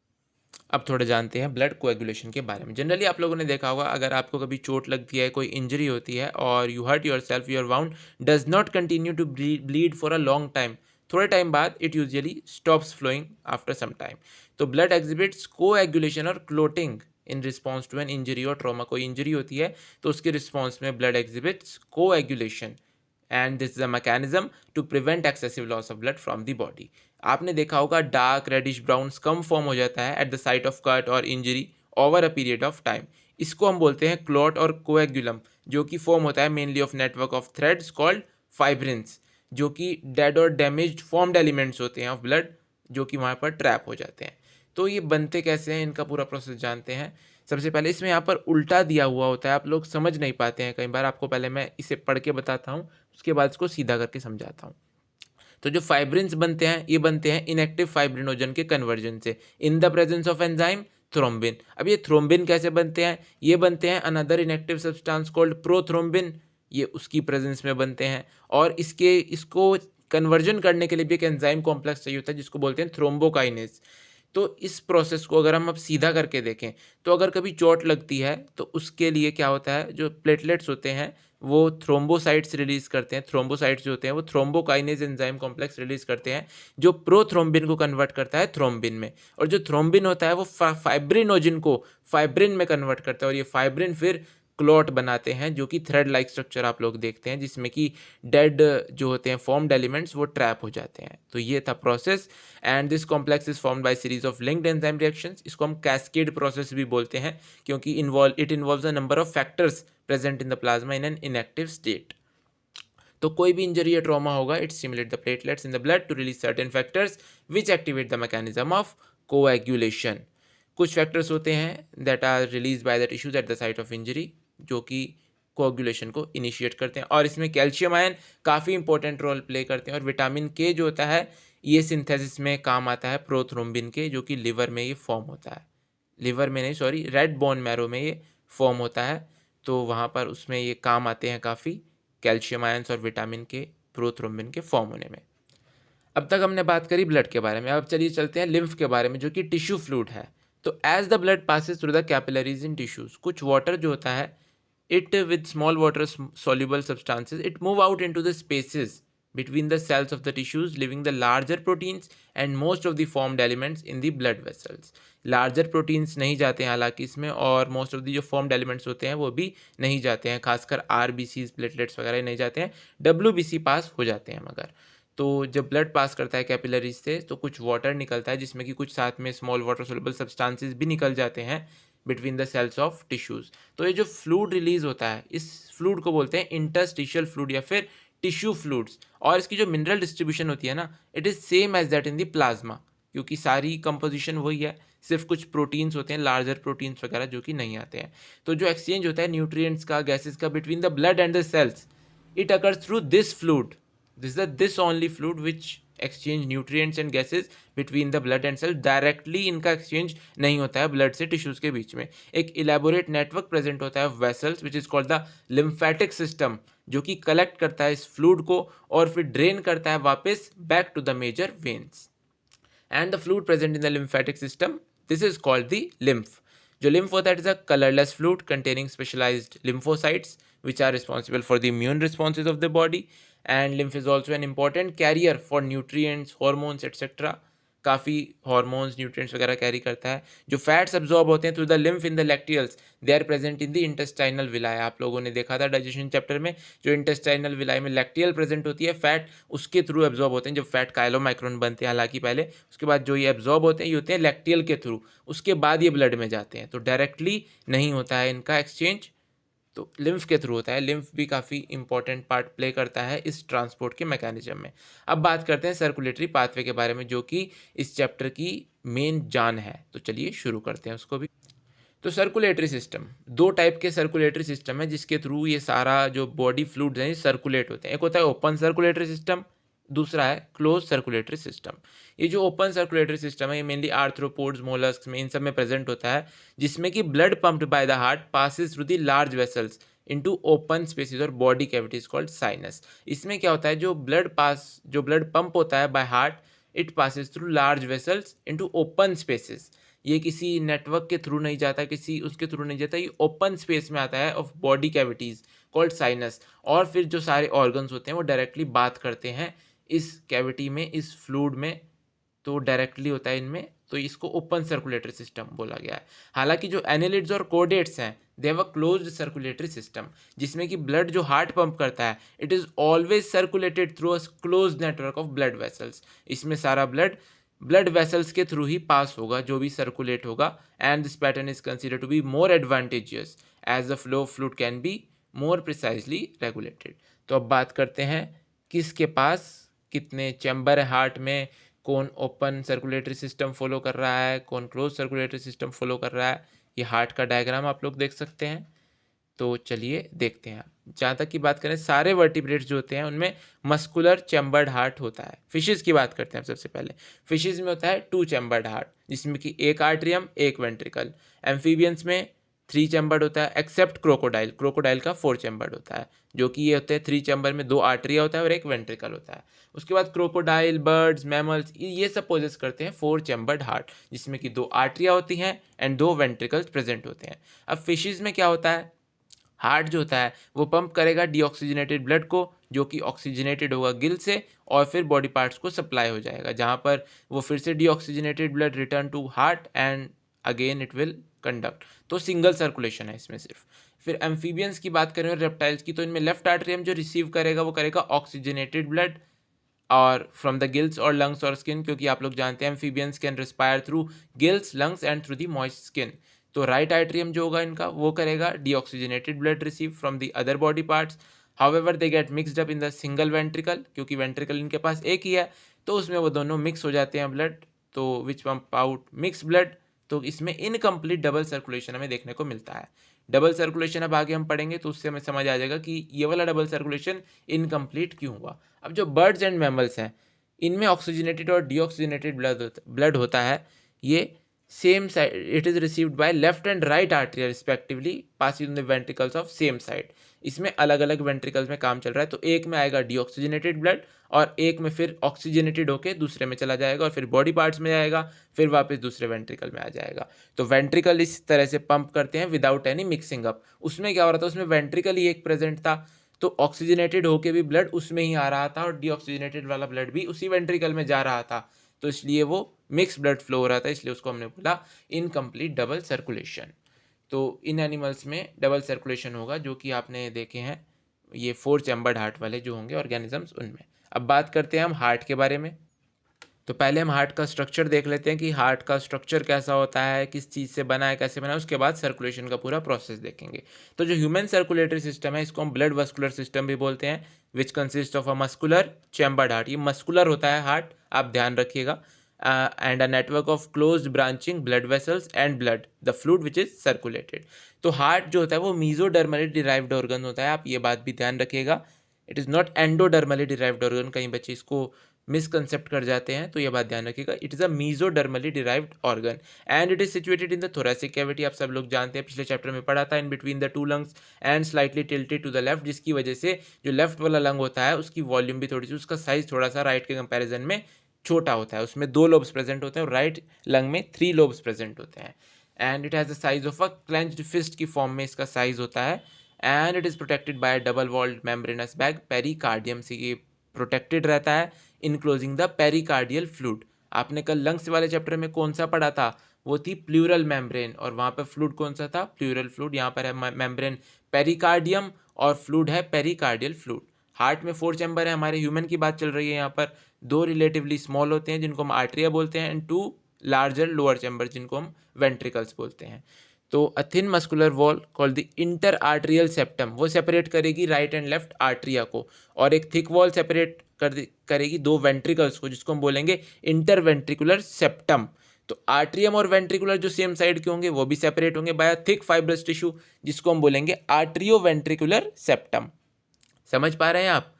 अब थोड़ा जानते हैं ब्लड कोएगुलेशन के बारे में। जनरली आप लोगों ने देखा होगा, अगर आपको कभी चोट लगती है, कोई इंजरी होती है और you hurt yourself, your wound does not continue to bleed for a long time, थोड़े टाइम बाद it usually stops flowing after some time. तो ब्लड एग्जिबिट्स कोएगुलेशन और clotting in response to an injury और ट्रॉमा। कोई इंजरी होती है तो उसके रिस्पॉन्स में blood exhibits coagulation, and this is a mechanism to prevent excessive loss of blood from the body. आपने देखा होगा dark reddish brown scum form हो जाता है at the site of cut और injury over a period of time. इसको हम बोलते हैं क्लॉट और कोएगुलम, जो कि फॉर्म होता है mainly of network of threads called fibrins, जो कि डेड और डैमेज्ड फॉर्म्ड एलिमेंट्स होते हैं ऑफ ब्लड, जो कि वहाँ पर ट्रैप हो जाते हैं। तो ये बनते कैसे हैं, इनका पूरा प्रोसेस जानते हैं। सबसे पहले इसमें यहाँ पर उल्टा दिया हुआ होता है, आप लोग समझ नहीं पाते हैं कई बार, आपको पहले मैं इसे पढ़ के बताता हूँ, उसके बाद इसको सीधा करके समझाता हूँ। तो जो फाइब्रिन्स बनते हैं, ये बनते हैं इनएक्टिव फाइब्रिनोजन के कन्वर्जन से in the presence of enzyme thrombin. अब ये थ्रोम्बिन कैसे बनते हैं, ये बनते हैं another inactive substance called prothrombin, ये उसकी प्रेजेंस में बनते हैं। और इसको कन्वर्जन करने के लिए भी एक एंजाइम कॉम्प्लेक्स चाहिए होता है जिसको बोलते हैं थ्रोम्बोकाइनेज। तो इस प्रोसेस को अगर हम अब सीधा करके देखें, तो अगर कभी चोट लगती है तो उसके लिए क्या होता है, जो प्लेटलेट्स होते हैं वो थ्रोम्बोसाइट्स रिलीज करते हैं। थ्रोम्बोसाइट्स जो होते हैं वो थ्रोम्बोकाइनेज एंजाइम कॉम्प्लेक्स रिलीज करते हैं, जो प्रोथ्रोम्बिन को कन्वर्ट करता है थ्रोम्बिन में। और जो थ्रोम्बिन होता है वो फाइब्रिनोजिन को फाइब्रिन में कन्वर्ट करता है, और ये फाइब्रिन फिर क्लॉट बनाते हैं, जो कि थ्रेड लाइक स्ट्रक्चर आप लोग देखते हैं, जिसमें कि डेड जो होते हैं फॉर्म्ड एलिमेंट्स वो ट्रैप हो जाते हैं। तो ये था process, and this complex is formed by series of linked enzyme reactions. इसको हम कैस्केड प्रोसेस भी बोलते हैं, क्योंकि it involves a number of factors present in the plasma in an inactive state. तो कोई भी इंजरी या ट्रॉमा होगा, it stimulate the platelets in the blood to release certain factors which activate the mechanism of coagulation. कुछ फैक्टर्स होते हैं that are release by the tissues eight the site of injury, जो कि कोएगुलेशन को इनिशिएट करते हैं। और इसमें कैल्शियम आयन काफ़ी इंपॉर्टेंट रोल प्ले करते हैं, और विटामिन के जो होता है ये सिंथेसिस में काम आता है प्रोथ्रोम्बिन के, जो कि लिवर में ये फॉर्म होता है, लिवर में नहीं सॉरी, रेड बोन मैरो में ये फॉर्म होता है। तो वहाँ पर उसमें ये काम आते हैं काफ़ी कैल्शियम आयंस और विटामिन के प्रोथ्रोम्बिन के फॉर्म होने में। अब तक हमने बात करी ब्लड के बारे में, अब चलिए चलते हैं लिम्फ के बारे में, जो कि टिश्यू फ्लूइड है। तो as the blood passes through the capillaries in tissues, कुछ वाटर जो होता है, it with small water soluble substances, it move out into the spaces between the cells of the tissues, leaving the larger proteins and most of the formed elements in the blood vessels. larger proteins नहीं जाते हैं हालांकि इसमें, और most of the जो formed elements होते हैं वो भी नहीं जाते हैं, खासकर RBCs प्लेटलेट्स वगैरह नहीं जाते हैं, WBC पास हो जाते हैं मगर। तो जब ब्लड पास करता है कैपिलरीज से तो कुछ वाटर निकलता है, जिसमें कि कुछ साथ में स्मॉल वाटर सोल्यूबल सब्सटेंसेस भी निकल जाते हैं, between the cells of tissues. तो ये जो फ्लूड रिलीज होता है, इस फ्लूड को बोलते हैं इंटरस्टिशियल फ्लूड या फिर टिश्यू फ्लूड्स। और इसकी जो मिनरल डिस्ट्रीब्यूशन होती है ना, it is same as that in the plasma, क्योंकि सारी कंपोजिशन वही है, सिर्फ कुछ प्रोटीन्स होते हैं, लार्जर प्रोटीन्स वगैरह जो कि नहीं आते हैं। तो जो एक्सचेंज होता है न्यूट्रिएंट्स का, गैसेस का between the blood and the cells, it occurs through this fluid. This is this only fluid which exchange nutrients and gases between the blood and cell. Directly इनका एक्सचेंज नहीं होता है ब्लड से टिश्यूज के बीच में। एक इलेबोरेट नेटवर्क प्रेजेंट होता है vessels which is called the lymphatic system, जो कि कलेक्ट करता है इस फ्लूड को और फिर ड्रेन करता है वापस back to the major veins. And the fluid present in the lymphatic system, this is called the lymph. जो lymph होता है, it is a colourless fluid containing specialized lymphocytes which are responsible for the immune responses of the body, and lymph is also an important carrier for nutrients, hormones etc. काफ़ी हॉर्मोन्स, न्यूट्रिएंट्स वगैरह कैरी करता है। जो फैट्स अब्जॉर्ब होते हैं through the lymph in the lacteals, they are present in the intestinal villi. आप लोगों ने देखा था डाइजेशन चैप्टर में, जो इंटेस्टाइनल विलाई में लैक्टियल प्रेजेंट होती है, फैट उसके थ्रू एब्जॉर्ब होते हैं। जब फैट काइलोमाइक्रोन बनते हैं हालांकि पहले, उसके बाद जो ये एब्जॉर्ब होते हैं ये होते हैं लैक्टियल के थ्रू, उसके बाद ये ब्लड में जाते हैं। तो डायरेक्टली नहीं होता है इनका एक्सचेंज, तो लिम्फ के थ्रू होता है। लिम्फ भी काफ़ी इंपॉर्टेंट पार्ट प्ले करता है इस ट्रांसपोर्ट के मैकेनिज्म में। अब बात करते हैं सर्कुलेटरी पाथवे के बारे में, जो कि इस चैप्टर की मेन जान है। तो चलिए शुरू करते हैं उसको भी। तो सर्कुलेटरी सिस्टम, दो टाइप के सर्कुलेटरी सिस्टम है जिसके थ्रू ये सारा जो बॉडी फ्लूइड्स हैं सर्कुलेट होते हैं। एक होता है ओपन सर्कुलेटरी सिस्टम, दूसरा है क्लोज सर्कुलेटरी सिस्टम। ये जो ओपन सर्कुलेटरी सिस्टम है ये मेनली आर्थ्रोपोड्स, मोलस्क्स में, इन सब में प्रेजेंट होता है, जिसमें कि blood pumped bye the heart passes through the large vessels into open spaces और बॉडी कैविटीज कॉल्ड साइनस। इसमें क्या होता है, जो ब्लड पंप होता है by heart, it passes through large vessels into open spaces. ये किसी नेटवर्क के थ्रू नहीं जाता, किसी उसके थ्रू नहीं जाता, ये ओपन स्पेस में आता है of body cavities called sinus. और फिर जो सारे ऑर्गन्स होते हैं वो डायरेक्टली बात करते हैं इस कैविटी में, इस फ्लूइड में, तो डायरेक्टली होता है इनमें, तो इसको ओपन सर्कुलेटरी सिस्टम बोला गया है। हालांकि जो एनेलिड्स और कोडेट्स हैं, they have a closed circulatory system, जिसमें कि ब्लड जो हार्ट पंप करता है, it is always circulated through a closed network of blood vessels. इसमें सारा ब्लड वेसल्स के थ्रू ही पास होगा जो भी सर्कुलेट होगा, and this pattern is considered to be more advantageous as the flow of fluid can be more precisely regulated. तो अब बात करते हैं किसके पास कितने चैम्बर है हार्ट में, कौन ओपन सर्कुलेटरी सिस्टम फॉलो कर रहा है, कौन क्लोज सर्कुलेटरी सिस्टम फॉलो कर रहा है। ये हार्ट का डायग्राम आप लोग देख सकते हैं। तो चलिए देखते हैं। जहाँ तक की बात करें, सारे वर्टिब्रेट्स जो होते हैं उनमें मस्कुलर चैम्बर्ड हार्ट होता है। फिशेस की बात करते हैं सबसे पहले। फिशेस में होता है 2 चैम्बर्ड हार्ट, जिसमें कि एक आर्ट्रियम एक वेंट्रिकल। एम्फीबियंस में 3 चैम्बर्ड होता है, एक्सेप्ट क्रोकोडाइल का 4 चैम्बर्ड होता है, जो कि ये होते हैं 3 चैम्बर में 2 आर्ट्रिया होता है और एक वेंट्रिकल होता है। उसके बाद क्रोकोडाइल, बर्ड्स, मैमल्स ये सब पोजेस करते हैं 4 चैम्बर्ड हार्ट, जिसमें कि 2 आर्ट्रिया होती हैं एंड 2 वेंट्रिकल्स प्रेजेंट होते हैं। अब फिशेस में क्या होता है, हार्ट जो होता है वो पंप करेगा डीऑक्सीजनेटेड ब्लड को, जो कि ऑक्सीजनेटेड होगा गिल से और फिर बॉडी पार्ट्स को सप्लाई हो जाएगा, जहाँ पर वो फिर से deoxygenated blood return to heart and again it will conduct. तो सिंगल सर्कुलेशन है इसमें सिर्फ। फिर एम्फीबियंस की बात करें और रेप्टाइल्स की, तो इनमें लेफ्ट आर्ट्रियम जो रिसीव करेगा वो करेगा ऑक्सीजनेटेड ब्लड और फ्रॉम द गिल्स और लंग्स और स्किन, क्योंकि आप लोग जानते हैं amphibians can respire through gills, lungs and through the moist skin. तो राइट आर्ट्रियम जो होगा इनका वो करेगा deoxygenated blood receive from the other body parts. However they get mixed up in the single ventricle, क्योंकि वेंट्रिकल इनके पास एक ही है, तो उसमें वो दोनों मिक्स हो जाते हैं ब्लड, तो विच पंप आउट मिक्स ब्लड। तो इसमें इनकम्प्लीट डबल सर्कुलेशन हमें देखने को मिलता है। डबल सर्कुलेशन अब आगे हम पढ़ेंगे तो उससे हमें समझ आ जाएगा कि ये वाला डबल सर्कुलेशन इनकम्प्लीट क्यों हुआ। अब जो बर्ड्स एंड मैमल्स हैं, इनमें ऑक्सीजनेटेड और डीऑक्सीजनेटेड ब्लड होता है। ये same side, it is received by left and right atria respectively passing the ventricles of same side. इसमें अलग अलग वेंट्रिकल्स में काम चल रहा है, तो एक में आएगा डीऑक्सीजनेटेड ब्लड और एक में फिर ऑक्सीजनेटेड होके दूसरे में चला जाएगा और फिर बॉडी पार्ट्स में जाएगा, फिर वापस दूसरे वेंट्रिकल में आ जाएगा। तो वेंट्रिकल इस तरह से पंप करते हैं विदाउट एनी मिक्सिंग अप। उसमें क्या हो रहा था, उसमें वेंट्रिकल ही एक प्रेजेंट था, तो ऑक्सीजनेटेड होके भी ब्लड उसमें ही आ रहा था और डीऑक्सीजनेटेड वाला ब्लड भी उसी वेंट्रिकल में जा रहा था, तो इसलिए वो मिक्स ब्लड फ्लो हो रहा था, इसलिए उसको हमने बोला इनकम्प्लीट डबल सर्कुलेशन। तो इन एनिमल्स में डबल सर्कुलेशन होगा, जो कि आपने देखे हैं ये 4 चैम्बर्ड हार्ट वाले जो होंगे ऑर्गेनिजम्स उनमें। अब बात करते हैं हम हार्ट के बारे में। तो पहले हम हार्ट का स्ट्रक्चर देख लेते हैं कि हार्ट का स्ट्रक्चर कैसा होता है, किस चीज़ से बना है, कैसे बना है, उसके बाद सर्कुलेशन का पूरा प्रोसेस देखेंगे। तो जो ह्यूमन सर्कुलेटरी सिस्टम है इसको हम ब्लड वस्कुलर सिस्टम भी बोलते हैं, which consist of a muscular chambered heart. ये मस्कुलर होता है हार्ट, आप ध्यान रखिएगा, and a network of closed branching blood vessels and blood the fluid which is circulated. तो हार्ट जो होता है वो मीजोडर्मली डिराइव्ड ऑर्गन होता है, आप ये बात भी ध्यान रखिएगा। It is not endodermally derived organ, कई बच्चे इसको मिसकंसेप्ट कर जाते हैं, तो ये बात ध्यान रखिएगा। It is a mesodermally derived organ and it is situated in the thoracic cavity. आप सब लोग जानते हैं, पिछले चैप्टर में पढ़ा था, in between the two lungs and slightly tilted to the left, जिसकी वजह से जो लेफ्ट वाला लंग होता है उसकी वॉल्यूम भी थोड़ी सी, उसका साइज थोड़ा सा राइट के कंपैरिजन में छोटा होता है। उसमें 2 लोब्स प्रेजेंट होते हैं और राइट लंग में 3 लोब्स प्रेजेंट होते हैं। And it has the size of a clenched fist की फॉर्म में इसका साइज होता है। And it is protected by double walled membranous bag, pericardium से ये प्रोटेक्टेड रहता है, इनक्लोजिंग द पेरिकार्डियल फ्लूइड। आपने कल लंग्स वाले चैप्टर में कौन सा पढ़ा था, वो थी प्लूरल मेम्ब्रेन, और वहाँ पर फ्लूइड कौन सा था, प्लूरल फ्लूइड। यहाँ पर है मेम्ब्रेन पेरिकार्डियम और फ्लूइड है पेरिकार्डियल फ्लूइड। हार्ट में 4 चैम्बर है, हमारे ह्यूमन की बात चल रही है यहाँ पर। 2 रिलेटिवली स्मॉल होते हैं जिनको हम आर्ट्रिया बोलते हैं, एंड 2 लार्जर लोअर चैम्बर जिनको हम वेंट्रिकल्स बोलते हैं। तो a thin muscular wall called the inter atrial septum, वो सेपरेट करेगी राइट एंड लेफ्ट आर्ट्रिया को, और एक थिक वॉल सेपरेट करेगी 2 वेंट्रिकल्स को, जिसको हम बोलेंगे इंटर वेंट्रिकुलर सेप्टम। तो आर्ट्रियम और वेंट्रिकुलर जो सेम साइड के होंगे वो भी सेपरेट होंगे बाय थिक फाइब्रस टिश्यू, जिसको हम बोलेंगे आर्ट्रियो वेंट्रिकुलर सेप्टम। समझ पा रहे हैं आप?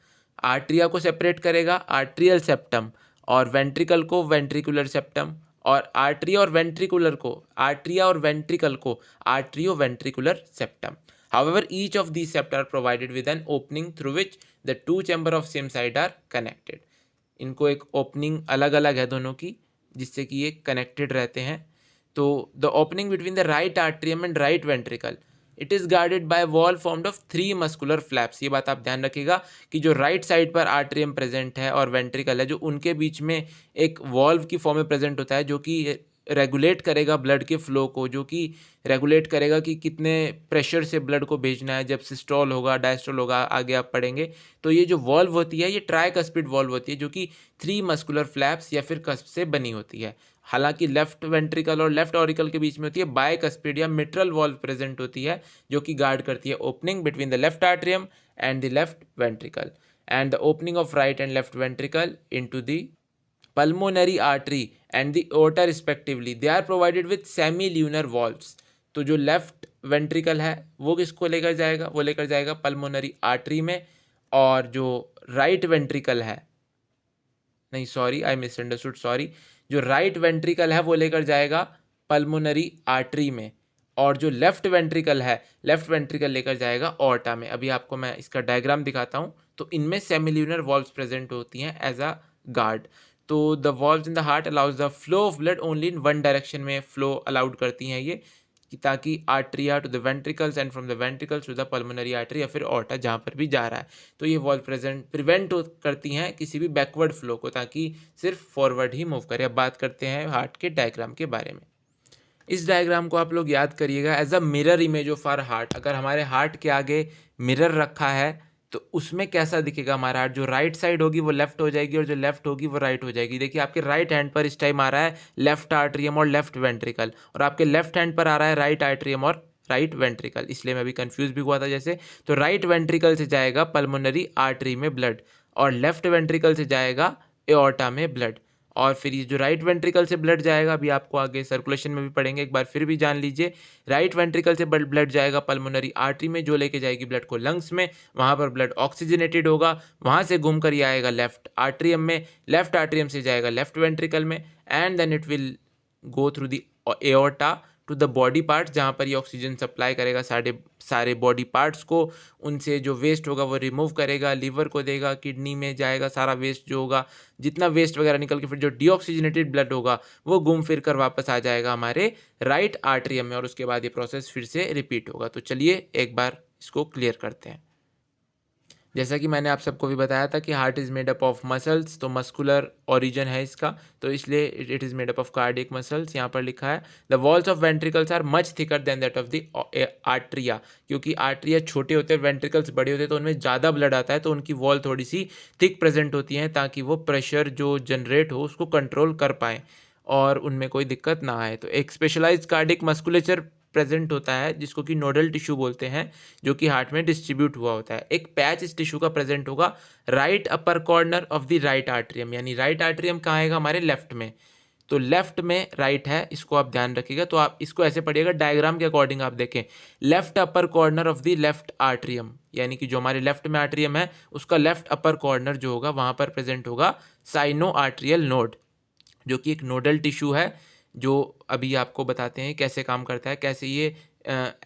आर्ट्रिया को सेपरेट करेगा आर्ट्रियल सेप्टम, और वेंट्रिकल को वेंट्रिकुलर सेप्टम, और आर्ट्रिया और वेंट्रिकुलर को, आर्ट्रिया और वेंट्रिकल को atrio ventricular septum. However, each of these septa are provided with an opening through which the 2 chamber of same side are connected. इनको एक ओपनिंग अलग अलग है दोनों की, जिससे कि ये कनेक्टेड रहते हैं। तो the opening between the right atrium and right ventricle, it is guarded by wall formed of 3 muscular flaps. ये बात आप ध्यान रखिएगा कि जो राइट साइड पर आर्ट्रियम प्रेजेंट है और वेंट्रिकल है, जो उनके बीच में एक वॉल्व की फॉर्म में प्रेजेंट होता है, जो कि रेगुलेट करेगा ब्लड के फ्लो को, जो कि रेगुलेट करेगा कि कितने प्रेशर से ब्लड को भेजना है, जब सिस्टोल होगा डायस्टोल होगा, आगे आप पढ़ेंगे। तो ये जो वॉल्व होती है ये ट्राइकस्पिड वॉल्व होती है, जो कि 3 मस्कुलर फ्लैप्स या फिर कस्प से बनी होती है। हालांकि लेफ्ट वेंट्रिकल और लेफ्ट ऑरिकल के बीच में होती है बायकस्पिड या मिट्रल वॉल्व प्रेजेंट होती है, जो कि गार्ड करती है opening between the left atrium and the left ventricle, and the opening of right and left ventricle into the pulmonary artery and the aorta respectively, they are provided with semi-lunar valves। तो जो लेफ्ट वेंट्रिकल है वो किसको लेकर जाएगा, वो लेकर जाएगा पल्मोनरी आर्टरी में, और जो राइट वेंट्रिकल है, नहीं सॉरी आई मिसअंडरस्टूड, सॉरी, जो राइट वेंट्रिकल है वो लेकर जाएगा पल्मोनरी आर्टरी में, और जो लेफ्ट वेंट्रिकल है, लेफ्ट वेंट्रिकल लेकर जाएगा ऑर्टा में। अभी आपको मैं इसका डायग्राम दिखाता हूँ। तो इनमें सेमिल्यूनर वॉल्व्स प्रेजेंट होती हैं एज अ गार्ड। तो the valves in the heart allows the flow of blood only in one direction में फ्लो अलाउड करती हैं ये, कि ताकि atria to the ventricles and from the ventricles to the pulmonary artery या फिर ऑर्टा जहाँ पर भी जा रहा है, तो ये वॉल्व प्रिवेंट करती हैं किसी भी बैकवर्ड फ्लो को, ताकि सिर्फ फॉरवर्ड ही मूव करे। अब बात करते हैं हार्ट के डायग्राम के बारे में। इस डायग्राम को आप लोग याद करिएगा as a mirror image of our heart. अगर हमारे हार्ट के आगे मिरर रखा है तो उसमें कैसा दिखेगा हमारा हार्ट, जो राइट साइड होगी वो लेफ्ट हो जाएगी और जो लेफ्ट होगी वो राइट हो जाएगी। देखिए आपके राइट हैंड पर इस टाइम आ रहा है लेफ्ट आर्ट्रियम और लेफ्ट वेंट्रिकल, और आपके लेफ्ट हैंड पर आ रहा है राइट आर्ट्रियम और राइट वेंट्रिकल, इसलिए मैं अभी कंफ्यूज भी हुआ था जैसे। तो राइट वेंट्रिकल से जाएगा पल्मोनरी आर्टरी में ब्लड, और लेफ्ट वेंट्रिकल से जाएगा एओर्टा में ब्लड, और फिर ये जो राइट वेंट्रिकल से ब्लड जाएगा, अभी आपको आगे सर्कुलेशन में भी पढ़ेंगे, एक बार फिर भी जान लीजिए। राइट वेंट्रिकल से ब्लड जाएगा पल्मोनरी आर्टरी में, जो लेके जाएगी ब्लड को लंग्स में, वहाँ पर ब्लड ऑक्सीजनेटेड होगा, वहाँ से घूम कर ये आएगा लेफ्ट आर्ट्रियम में, लेफ्ट आर्ट्रियम से जाएगा लेफ्ट वेंट्रिकल में, and then it will go through the aorta to the body parts, जहाँ पर ये ऑक्सीजन सप्लाई करेगा सारे बॉडी पार्ट्स को, उनसे जो वेस्ट होगा वो रिमूव करेगा, लीवर को देगा, किडनी में जाएगा, सारा वेस्ट जो होगा, जितना वेस्ट वगैरह निकल के फिर जो डीऑक्सीजनेटेड ब्लड होगा वो घूम फिर कर वापस आ जाएगा हमारे राइट आर्ट्रियम में, और उसके बाद ये प्रोसेस फिर से रिपीट होगा। तो चलिए एक बार इसको क्लियर करते हैं। जैसा कि मैंने आप सबको भी बताया था कि heart is made up of muscles, तो मस्कुलर ओरिजिन है इसका, तो इसलिए it is made up of cardiac muscles. यहाँ पर लिखा है the walls of ventricles are much thicker than that of the atria, क्योंकि आर्ट्रिया छोटे होते हैं, वेंट्रिकल्स बड़े होते हैं, तो उनमें ज़्यादा ब्लड आता है, तो उनकी वॉल थोड़ी सी थिक प्रेजेंट होती है ताकि वो प्रेशर जो जनरेट हो उसको कंट्रोल कर पाएँ और उनमें कोई दिक्कत ना आए। तो एक स्पेशलाइज्ड कार्डियक मस्कुलेचर प्रेजेंट होता है जिसको कि नोडल टिश्यू बोलते हैं, जो कि हार्ट में डिस्ट्रीब्यूट हुआ होता है। एक पैच इस टिश्यू का प्रेजेंट होगा right upper corner of the right atrium, यानी राइट आर्ट्रियम कहाँ आएगा, हमारे लेफ्ट में, तो लेफ्ट में राइट है, इसको आप ध्यान रखिएगा। तो आप इसको ऐसे पढ़िएगा, डायग्राम के अकॉर्डिंग आप देखें, left upper corner of the left atrium, यानी कि जो हमारे लेफ्ट में आर्ट्रियम है उसका लेफ्ट अपर कॉर्नर जो होगा वहाँ पर प्रेजेंट होगा साइनो आर्ट्रियल नोड, जो कि एक नोडल टिश्यू है, जो अभी आपको बताते हैं कैसे काम करता है, कैसे ये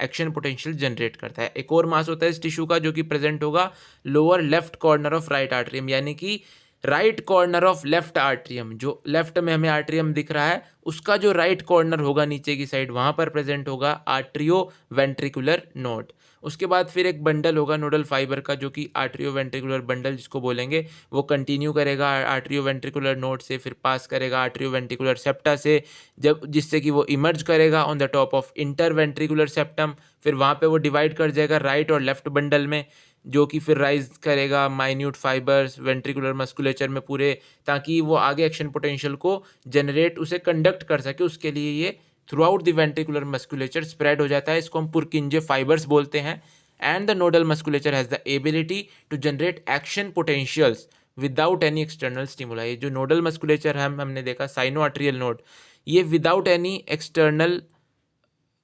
एक्शन पोटेंशियल जनरेट करता है। एक और मास होता है इस टिश्यू का जो कि प्रेजेंट होगा lower left corner of right atrium, यानी कि right corner of left atrium, जो लेफ्ट में हमें आर्ट्रियम दिख रहा है उसका जो राइट कॉर्नर होगा नीचे की साइड, वहाँ पर प्रेजेंट होगा आर्ट्रियो वेंट्रिकुलर नोड। उसके बाद फिर एक बंडल होगा नोडल फाइबर का, जो कि आर्ट्रियो वेंट्रिकुलर बंडल जिसको बोलेंगे, वो कंटिन्यू करेगा आर्ट्रियो वेंट्रिकुलर नोड से, फिर पास करेगा आर्ट्रियो वेंट्रिकुलर सेप्टा से, जब जिससे कि वो इमर्ज करेगा on the top of inter ventricular septum, फिर वहाँ पे वो डिवाइड कर जाएगा राइट और लेफ्ट बंडल में, जो कि फिर राइज करेगा माइन्यूट फाइबर्स वेंट्रिकुलर मस्कुलेचर में पूरे, ताकि वो आगे एक्शन पोटेंशियल को जनरेट, उसे कंडक्ट कर सके, उसके लिए ये throughout the ventricular musculature spread हो जाता है। इसको हम पुरकिंजे फाइबर्स बोलते हैं। And the nodal musculature has the ability to generate action potentials without any external stimuli. ये जो नोडल मस्कुलेचर है हमने देखा साइनो आर्ट्रियल नोड, ये विदाउट एनी एक्सटर्नल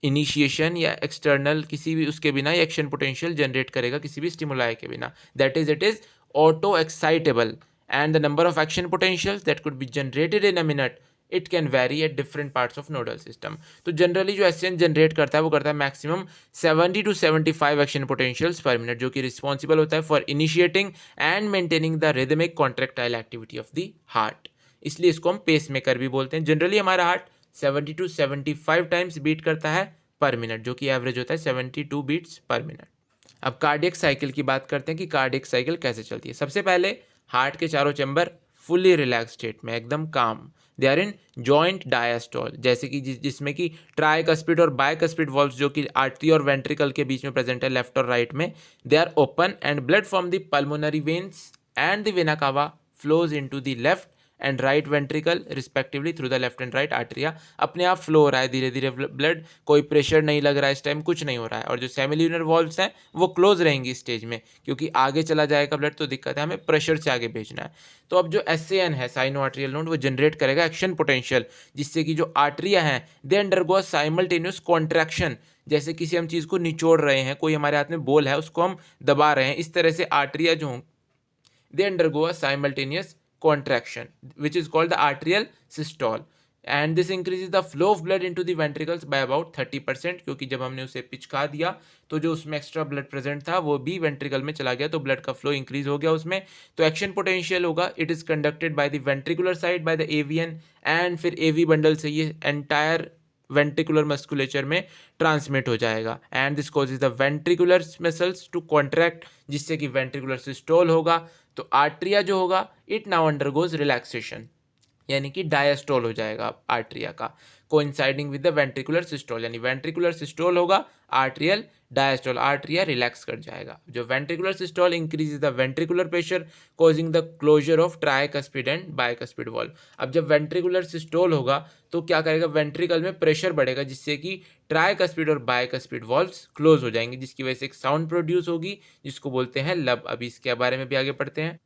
इनिशिएशन या एक्सटर्नल किसी भी उसके बिना ये एक्शन पोटेंशियल जनरेट करेगा किसी भी स्टिमुलाई के बिना, that is it is auto excitable, and the number of action potentials that could be generated in a minute it can very at different parts of nodal system. तो जनरली जो एसएन जनरेट करता है वो करता है मैक्सिमम 70 to 75 एक्शन पोटेंशियल्स पर मिनट, जो कि रिस्पॉन्सिबल होता है for initiating and maintaining the rhythmic contractile activity of the heart. इसलिए इसको हम पेस मेकर भी बोलते हैं। जनरली हमारा हार्ट 70 to 75 टाइम्स बीट करता है पर मिनट, जो कि एवरेज होता है 72 बीट्स पर मिनट। अब कार्डियक साइकिल की बात करते हैं कि कार्डियक साइकिल कैसे चलती है। सबसे पहले हार्ट के चारों चैम्बर फुल्ली रिलैक्स स्टेट में, एकदम calm, they are in joint diastole, जैसे कि जिसमें कि ट्राइकस्पिड और बाइकस्पिड वॉल्व्स जो कि आर्टरी और वेंट्रिकल के बीच में प्रेजेंट है लेफ्ट और राइट में, they are open and blood from the pulmonary veins and the vena cava flows into the left and right ventricle respectively through the left and right atria. अपने आप फ्लो हो रहा है धीरे धीरे ब्लड, कोई प्रेशर नहीं लग रहा है इस टाइम, कुछ नहीं हो रहा है। और जो सेमिल्यूनर वॉल्व्स हैं वो क्लोज रहेंगी स्टेज में, क्योंकि आगे चला जाएगा ब्लड तो दिक्कत है, हमें प्रेशर से आगे भेजना है। तो अब जो एसएन है साइनो आर्टरियल नोड, वो जनरेट करेगा एक्शन पोटेंशियल, जिससे कि जो आर्टरिया हैं दे अंडरगो साइमल्टेनियस कॉन्ट्रैक्शन, जैसे किसी हम चीज़ को निचोड़ रहे हैं, कोई हमारे हाथ में बॉल है उसको हम दबा रहे हैं, इस तरह से आर्टरिया जो they undergo a simultaneous contraction which is called the arterial systole, and this increases the flow of blood into the ventricles by about 30%, क्योंकि जब हमने उसे पिचका दिया तो जो उसमें एक्स्ट्रा ब्लड प्रेजेंट था वो भी वेंट्रिकल में चला गया, तो ब्लड का फ्लो इंक्रीज हो गया उसमें। तो एक्शन पोटेंशियल होगा, it is conducted by the ventricular side by the AVN, and फिर एवी बंडल से ये एंटायर वेंट्रिकुलर मस्कुलेचर में ट्रांसमिट हो जाएगा, and this causes the ventricular muscles to contract, जिससे कि वेंट्रिकुलर सिस्टोल होगा। तो आर्ट्रिया जो होगा इट नाउ अंडरगोज रिलैक्सेशन, यानी कि डायस्टोल हो जाएगा आर्ट्रिया का, coinciding with the ventricular systole, यानी वेंट्रिकुलर सिस्टोल होगा, आर्ट्रियल डायस्टोल, आर्ट्रिया रिलैक्स कर जाएगा। जो ventricular systole increases the ventricular pressure causing the closure of tricuspid and bicuspid valve. अब जब वेंट्रिकुलर सिस्टोल होगा तो क्या करेगा, वेंट्रिकल में प्रेशर बढ़ेगा, जिससे कि ट्राइकस्पिड और बाइकस्पिड वॉल्व्स क्लोज हो जाएंगे, जिसकी वजह से एक साउंड प्रोड्यूस होगी जिसको बोलते हैं लब। अभी इसके बारे में भी आगे पढ़ते हैं।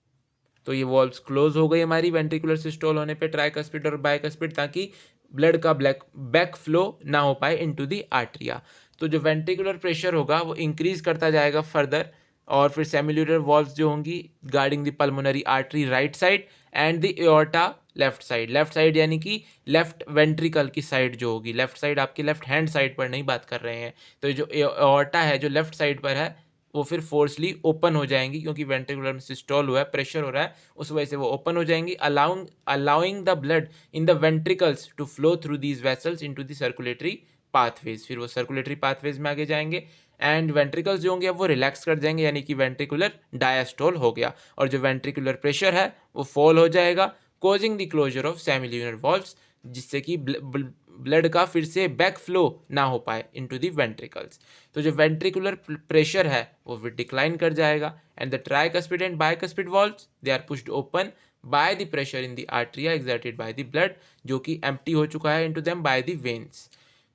तो ये वॉल्व्स क्लोज हो गई हमारी वेंट्रिकुलर सिस्टोल होने पे, ट्राइकस्पिड और बाइकस्पिड, ताकि ब्लड का बैक फ्लो ना हो पाए इनटू द आर्टरिया। तो जो वेंट्रिकुलर प्रेशर होगा वो इंक्रीज करता जाएगा फर्दर, और फिर सेमिल्यूलर वॉल्व्स जो होंगी guarding the pulmonary artery right side and the aorta left side, left side यानी कि लेफ्ट वेंट्रिकल की साइड जो होगी, लेफ्ट साइड आपकी लेफ्ट हैंड साइड पर नहीं बात कर रहे हैं, तो जो एओर्टा है जो लेफ्ट साइड पर है वो फिर फोर्सली ओपन हो जाएंगी, क्योंकि वेंट्रिकुलर में सिस्टोल हुआ है, प्रेशर हो रहा है, उस वजह से वो ओपन हो जाएंगी, allowing the blood in the ventricles to flow through these vessels into the circulatory pathways. फिर वो सर्कुलेटरी पाथवेज में आगे जाएंगे, एंड वेंट्रिकल्स जो होंगे अब वो रिलैक्स कर जाएंगे, यानी कि वेंट्रिकुलर डायस्टोल हो गया, और जो वेंट्रिकुलर प्रेशर है वो फॉल हो जाएगा, causing the closure of semilunar valves, जिससे कि ब्लड का फिर से बैक फ्लो ना हो पाए इनटू द वेंट्रिकल्स। तो जो वेंट्रिकुलर प्रेशर है वो फिर डिक्लाइन कर जाएगा, and the tricuspid and bicuspid valves they are pushed open by the pressure in the atria exerted by the blood, जो कि एम्प्टी हो चुका है into them by the veins.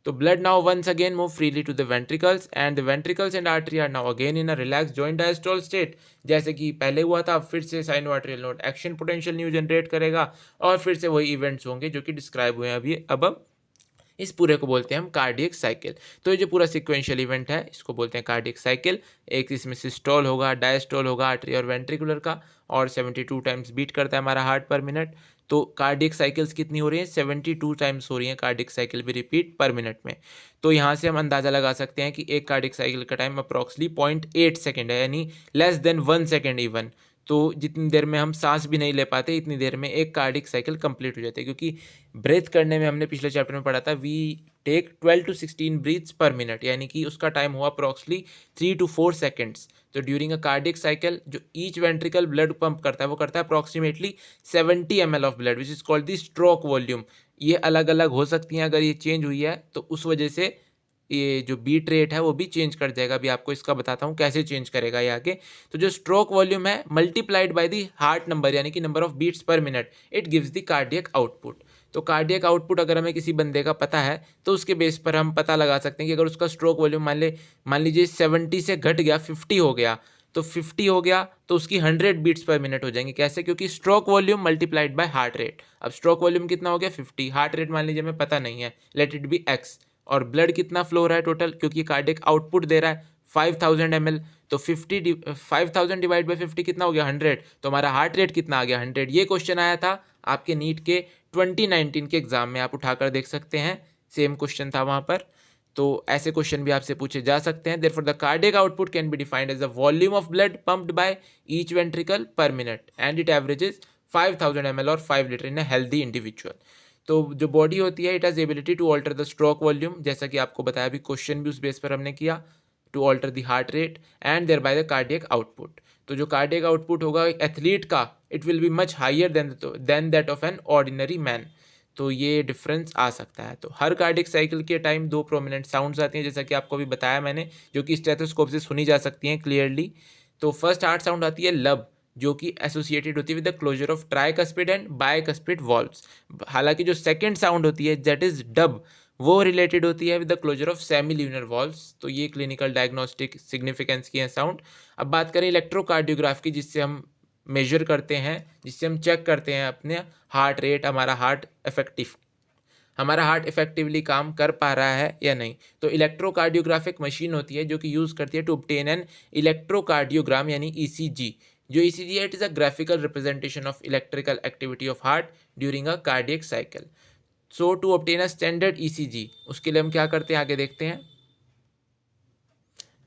तो blood now once again move freely to the ventricles, and the ventricles and artery are now again in a relaxed joint diastole state, जैसे कि पहले हुआ था। फिर से sino arterial node action potential new generate करेगा, और फिर से वही इवेंट्स होंगे जो कि डिस्क्राइब हुए हैं अभी अब। इस पूरे को बोलते हैं हम कार्डियक साइकिल। तो ये जो पूरा सिक्वेंशियल इवेंट है इसको बोलते हैं कार्डियक साइकिल। एक इसमें सिस्टोल होगा, डायस्टोल होगा आर्टरी और वेंट्रिकुलर का, और 72 टाइम्स बीट करता है हमारा हार्ट पर मिनट। तो कार्डियक साइकिल्स कितनी हो रही हैं? 72 टाइम्स हो रही हैं कार्डियक साइकिल भी रिपीट पर मिनट में। तो यहाँ से हम अंदाज़ा लगा सकते हैं कि एक कार्डियक साइकिल का टाइम अप्रॉक्सली 0.8 सेकेंड है, यानी लेस देन 1 सेकेंड इवन। तो जितनी देर में हम सांस भी नहीं ले पाते इतनी देर में एक कार्डियक साइकिल कंप्लीट हो जाती है, क्योंकि ब्रेथ करने में हमने पिछले चैप्टर में पढ़ा था we take 12 to 16 breaths per minute, यानी कि उसका टाइम हुआ अप्रॉक्सली 3 to 4 सेकेंड्स। तो ड्यूरिंग अ कार्डियक साइकिल जो ईच वेंट्रिकल ब्लड पंप करता है वो करता है approximately 70 ml of blood, which is called the stroke volume. ये अलग अलग हो सकती हैं, अगर ये चेंज हुई है तो उस वजह से ये जो बीट रेट है वो भी चेंज कर जाएगा। अभी आपको इसका बताता हूँ कैसे चेंज करेगा ये आगे। तो जो स्ट्रोक वॉल्यूम है multiplied by the heart number, यानी कि number of beats per minute, it gives the cardiac output. तो कार्डियक आउटपुट अगर हमें किसी बंदे का पता है तो उसके बेस पर हम पता लगा सकते हैं कि अगर उसका स्ट्रोक वॉल्यूम मान लीजिए 70 से घट गया 50 हो गया, तो 50 हो गया तो उसकी 100 बीट्स पर मिनट हो जाएंगे। कैसे? क्योंकि stroke volume multiplied by heart rate. अब स्ट्रोक वॉल्यूम कितना हो गया? 50, हार्ट रेट मान लीजिए हमें पता नहीं है, लेट इट बी x, और ब्लड कितना फ्लो हो रहा है टोटल, क्योंकि कार्डियक आउटपुट दे रहा है 5000 ml, तो 5000 डिवाइड बाई 50 कितना हो गया? 100। तो हमारा हार्ट रेट कितना आ गया? 100। ये क्वेश्चन आया था आपके नीट के 2019 के एग्जाम में, आप उठाकर देख सकते हैं, सेम क्वेश्चन था वहाँ पर। तो ऐसे क्वेश्चन भी आपसे पूछे जा सकते हैं। Therefore the cardiac output can be defined as the volume of blood pumped by each ventricle per minute, and it averages 5000 ml और 5 litre in a healthy individual. तो जो बॉडी होती है it has ability to alter the stroke volume, जैसा कि आपको बताया भी, क्वेश्चन भी उस बेस पर हमने किया, to alter the heart rate and thereby the cardiac output. तो जो कार्डियक आउटपुट होगा एक एथलीट का, it will be much higher than that of an ordinary man. तो ये डिफरेंस आ सकता है। तो हर कार्डियक साइकिल के टाइम दो प्रोमिनेंट साउंड्स आती हैं, जैसा कि आपको भी बताया मैंने, जो कि स्टेथोस्कोप से सुनी जा सकती हैं क्लियरली। तो फर्स्ट हार्ट साउंड आती है लब, जो कि एसोसिएटेड होती है with the closure of tricuspid and bicuspid valves. हालांकि जो सेकंड साउंड होती है दैट इज डब, वो रिलेटेड होती है with the closure of semilunar valves. तो ये क्लिनिकल डायग्नोस्टिक सिग्निफिकेंस की है साउंड। अब बात करें इलेक्ट्रोकार्डियोग्राफ की, जिससे हम मेजर करते हैं, जिससे हम चेक करते हैं अपने हार्ट रेट, हमारा हार्ट इफेक्टिवली काम कर पा रहा है या नहीं। तो इलेक्ट्रोकार्डियोग्राफिक मशीन होती है जो कि यूज़ करती है टू ऑब्टेन एन इलेक्ट्रोकार्डियोग्राम, यानी ईसीजी। जो ईसीजी है it is a graphical representation of electrical activity of heart during a cardiac cycle. So to obtain a standard ECG, उसके लिए हम क्या करते हैं आगे देखते हैं।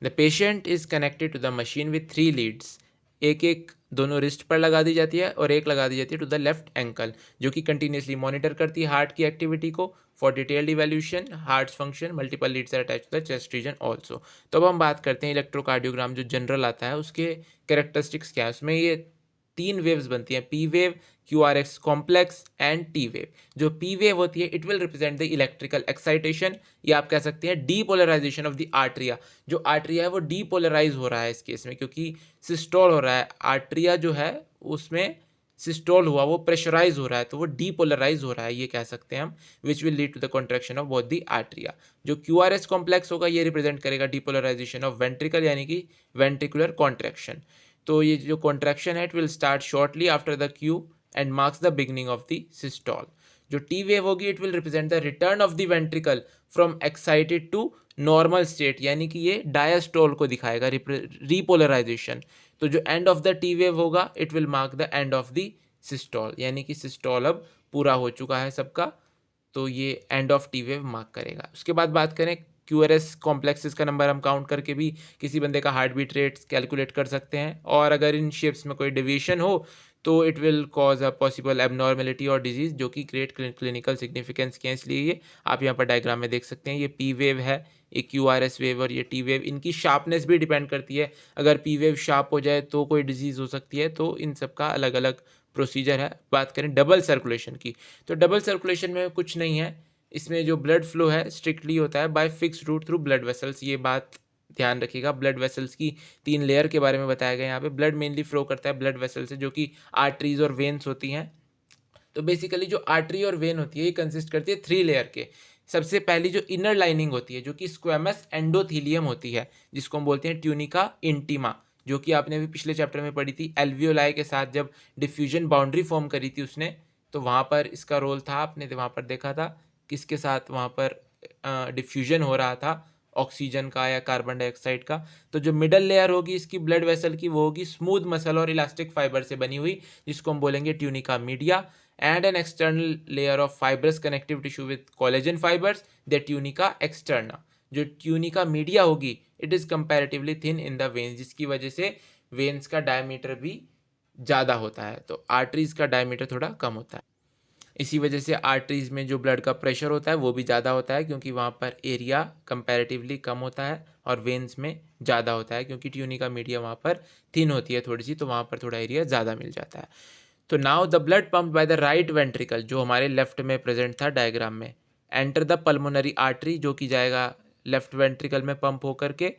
The patient is connected to the machine with 3 leads, एक दोनों रिस्ट पर लगा दी जाती है और एक लगा दी जाती है टू द लेफ्ट एंकल, जो कि कंटिन्यूसली मॉनिटर करती है हार्ट की एक्टिविटी को for detailed evaluation heart function. Multiple leads are attached to the chest region also. तो अब हम बात करते हैं इलेक्ट्रोकार्डियोग्राम जो जनरल आता है उसके कैरेक्टरिस्टिक्स क्या है। उसमें ये 3 वेव्स बनती हैं, P wave, QRS complex and T wave. जो पी वेव होती है it will represent the electrical excitation, या आप कह सकते हैं डीपोलराइजेशन ऑफ द आर्ट्रिया। जो आर्ट्रिया है वो डीपोलराइज हो रहा है इस केस में, क्योंकि सिस्टोल हो रहा है। आर्ट्रिया जो है उसमें सिस्टोल हुआ, वो प्रेशराइज हो रहा है, तो वो डीपोलराइज हो रहा है, ये कह सकते हैं हम, which will lead to the contraction of both the atria. जो QRS कॉम्प्लेक्स होगा ये रिप्रेजेंट करेगा डीपोलराइजेशन ऑफ वेंट्रिकल, यानी कि वेंट्रिकुलर कॉन्ट्रैक्शन। तो ये जो कॉन्ट्रैक्शन है it will start shortly after the Q and marks the beginning of the systole. जो टी वेव होगी it will represent the return of the ventricle from excited to normal state, यानी कि ये डायस्टोल को दिखाएगा, रीपोलराइजेशन। तो जो end of the T wave होगा it will mark the end of the systole, यानी कि सिस्टोल अब पूरा हो चुका है सबका, तो ये end of T wave mark करेगा। उसके बाद बात करें QRS कॉम्प्लेक्सेस का नंबर हम काउंट करके भी किसी बंदे का हार्ट बीट रेट कैलकुलेट कर सकते हैं, और अगर इन शेप्स में कोई डेविएशन हो तो it will cause a possible abnormality और डिजीज जो कि क्रिएट क्लिनिकल सिग्निफिकेंस के हैं। इसलिए ये आप यहाँ पर डायग्राम में देख सकते हैं, ये पी वेव है, ये क्यू आर एस वेव और ये टी वेव। इनकी शार्पनेस भी डिपेंड करती है, अगर पी वेव शार्प हो जाए तो कोई डिजीज़ हो सकती है। तो इन सब का अलग अलग प्रोसीजर है। बात करें डबल सर्कुलेशन की, तो डबल सर्कुलेशन में कुछ नहीं है, इसमें जो ब्लड फ्लो है स्ट्रिक्टली होता है by fix route through blood vessels. ये बात ध्यान रखिएगा, ब्लड वेसल्स की 3 लेयर के बारे में बताया गया। यहाँ पे ब्लड मेनली फ्लो करता है ब्लड वेसल से, जो कि आर्टरीज और वेन्स होती हैं। तो बेसिकली जो आर्टरी और वेन होती है ये कंसिस्ट करती है 3 लेयर के। सबसे पहली जो इनर लाइनिंग होती है जो कि स्क्वेमस एंडोथीलियम होती है, जिसको हम बोलते हैं ट्यूनिका इंटीमा, जो कि आपने अभी पिछले चैप्टर में पढ़ी थी। एल्वियोलाई के साथ जब डिफ्यूजन बाउंड्री फॉर्म करी थी उसने, तो वहाँ पर इसका रोल था, आपने वहाँ पर देखा था किसके साथ वहाँ पर डिफ्यूजन हो रहा था, ऑक्सीजन का या कार्बन डाइऑक्साइड का। तो जो मिडल लेयर होगी इसकी ब्लड वेसल की, वो होगी स्मूथ मसल और इलास्टिक फाइबर से बनी हुई, जिसको हम बोलेंगे tunica media. and an external layer of fibrous connective tissue with collagen fibers, the tunica externa। जो ट्यूनिका मीडिया होगी it is comparatively thin in the veins, जिसकी वजह से वेन्स का डायमीटर भी ज़्यादा होता है, तो आर्टरीज का डायमीटर थोड़ा कम होता है। इसी वजह से आर्टरीज में जो ब्लड का प्रेशर होता है वो भी ज़्यादा होता है, क्योंकि वहाँ पर एरिया कंपैरेटिवली कम होता है, और वेन्स में ज़्यादा होता है क्योंकि ट्यूनिका मीडिया वहाँ पर थिन होती है थोड़ी सी, तो वहाँ पर थोड़ा एरिया ज़्यादा मिल जाता है। तो now the blood pumped by the right ventricle, जो हमारे लेफ्ट में प्रेजेंट था डायग्राम में, एंटर द पल्मोनरी आर्टरी, जो कि जाएगा लेफ्ट वेंट्रिकल में पंप होकर के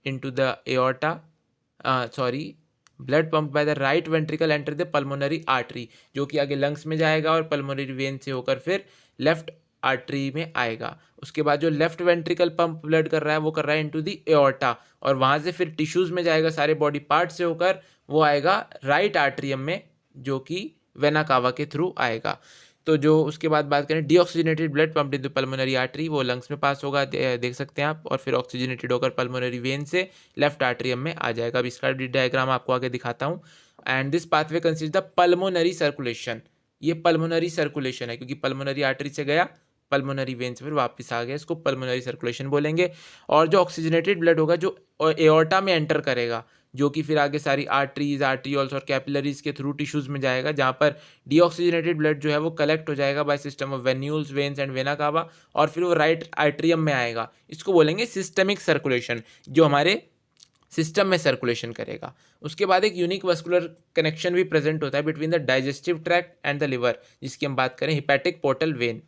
into the aorta, blood pumped by the right ventricle enter the pulmonary artery, जो कि आगे लंग्स में जाएगा और पल्मोनरी वेन से होकर फिर लेफ्ट आर्टरी में आएगा। उसके बाद जो लेफ्ट वेंट्रिकल पंप ब्लड कर रहा है वो कर रहा है इनटू द एओर्टा, और वहाँ से फिर टिश्यूज़ में जाएगा, सारे बॉडी पार्ट से होकर वो आएगा राइट आर्टरियम में, जो कि वेना कावा के थ्रू आएगा। तो जो उसके बाद बात करें deoxygenated blood pumped into pulmonary artery, वो लंग्स में पास होगा, देख सकते हैं आप, और फिर ऑक्सीजनेटेड होकर पल्मोनरी वेन से लेफ्ट आर्टरियम में आ जाएगा। अब इसका डायग्राम आपको आगे दिखाता हूँ। And this pathway consist the pulmonary circulation, ये पल्मोनरी सर्कुलेशन है क्योंकि पल्मोनरी आर्टरी से गया पल्मोनरी वेन से फिर वापस आ गया, इसको पल्मोनरी सर्कुलेशन बोलेंगे। और जो ऑक्सीजनेटेड ब्लड होगा जो एओर्टा में एंटर करेगा, जो कि फिर आगे सारी आर्टरीज, आर्ट्रियोल्स और कैपिलरीज के थ्रू टिश्यूज़ में जाएगा, जहाँ पर डीऑक्सीजनेटेड ब्लड जो है वो कलेक्ट हो जाएगा by system of venules, veins and vena cava, और फिर वो राइट आर्ट्रियम में आएगा। इसको बोलेंगे सिस्टमिक सर्कुलेशन, जो हमारे सिस्टम में सर्कुलेशन करेगा। उसके बाद एक यूनिक वस्कुलर कनेक्शन भी प्रेजेंट होता है between the digestive tract and the liver, जिसकी हम बात करें हिपैटिक पोर्टल वेन।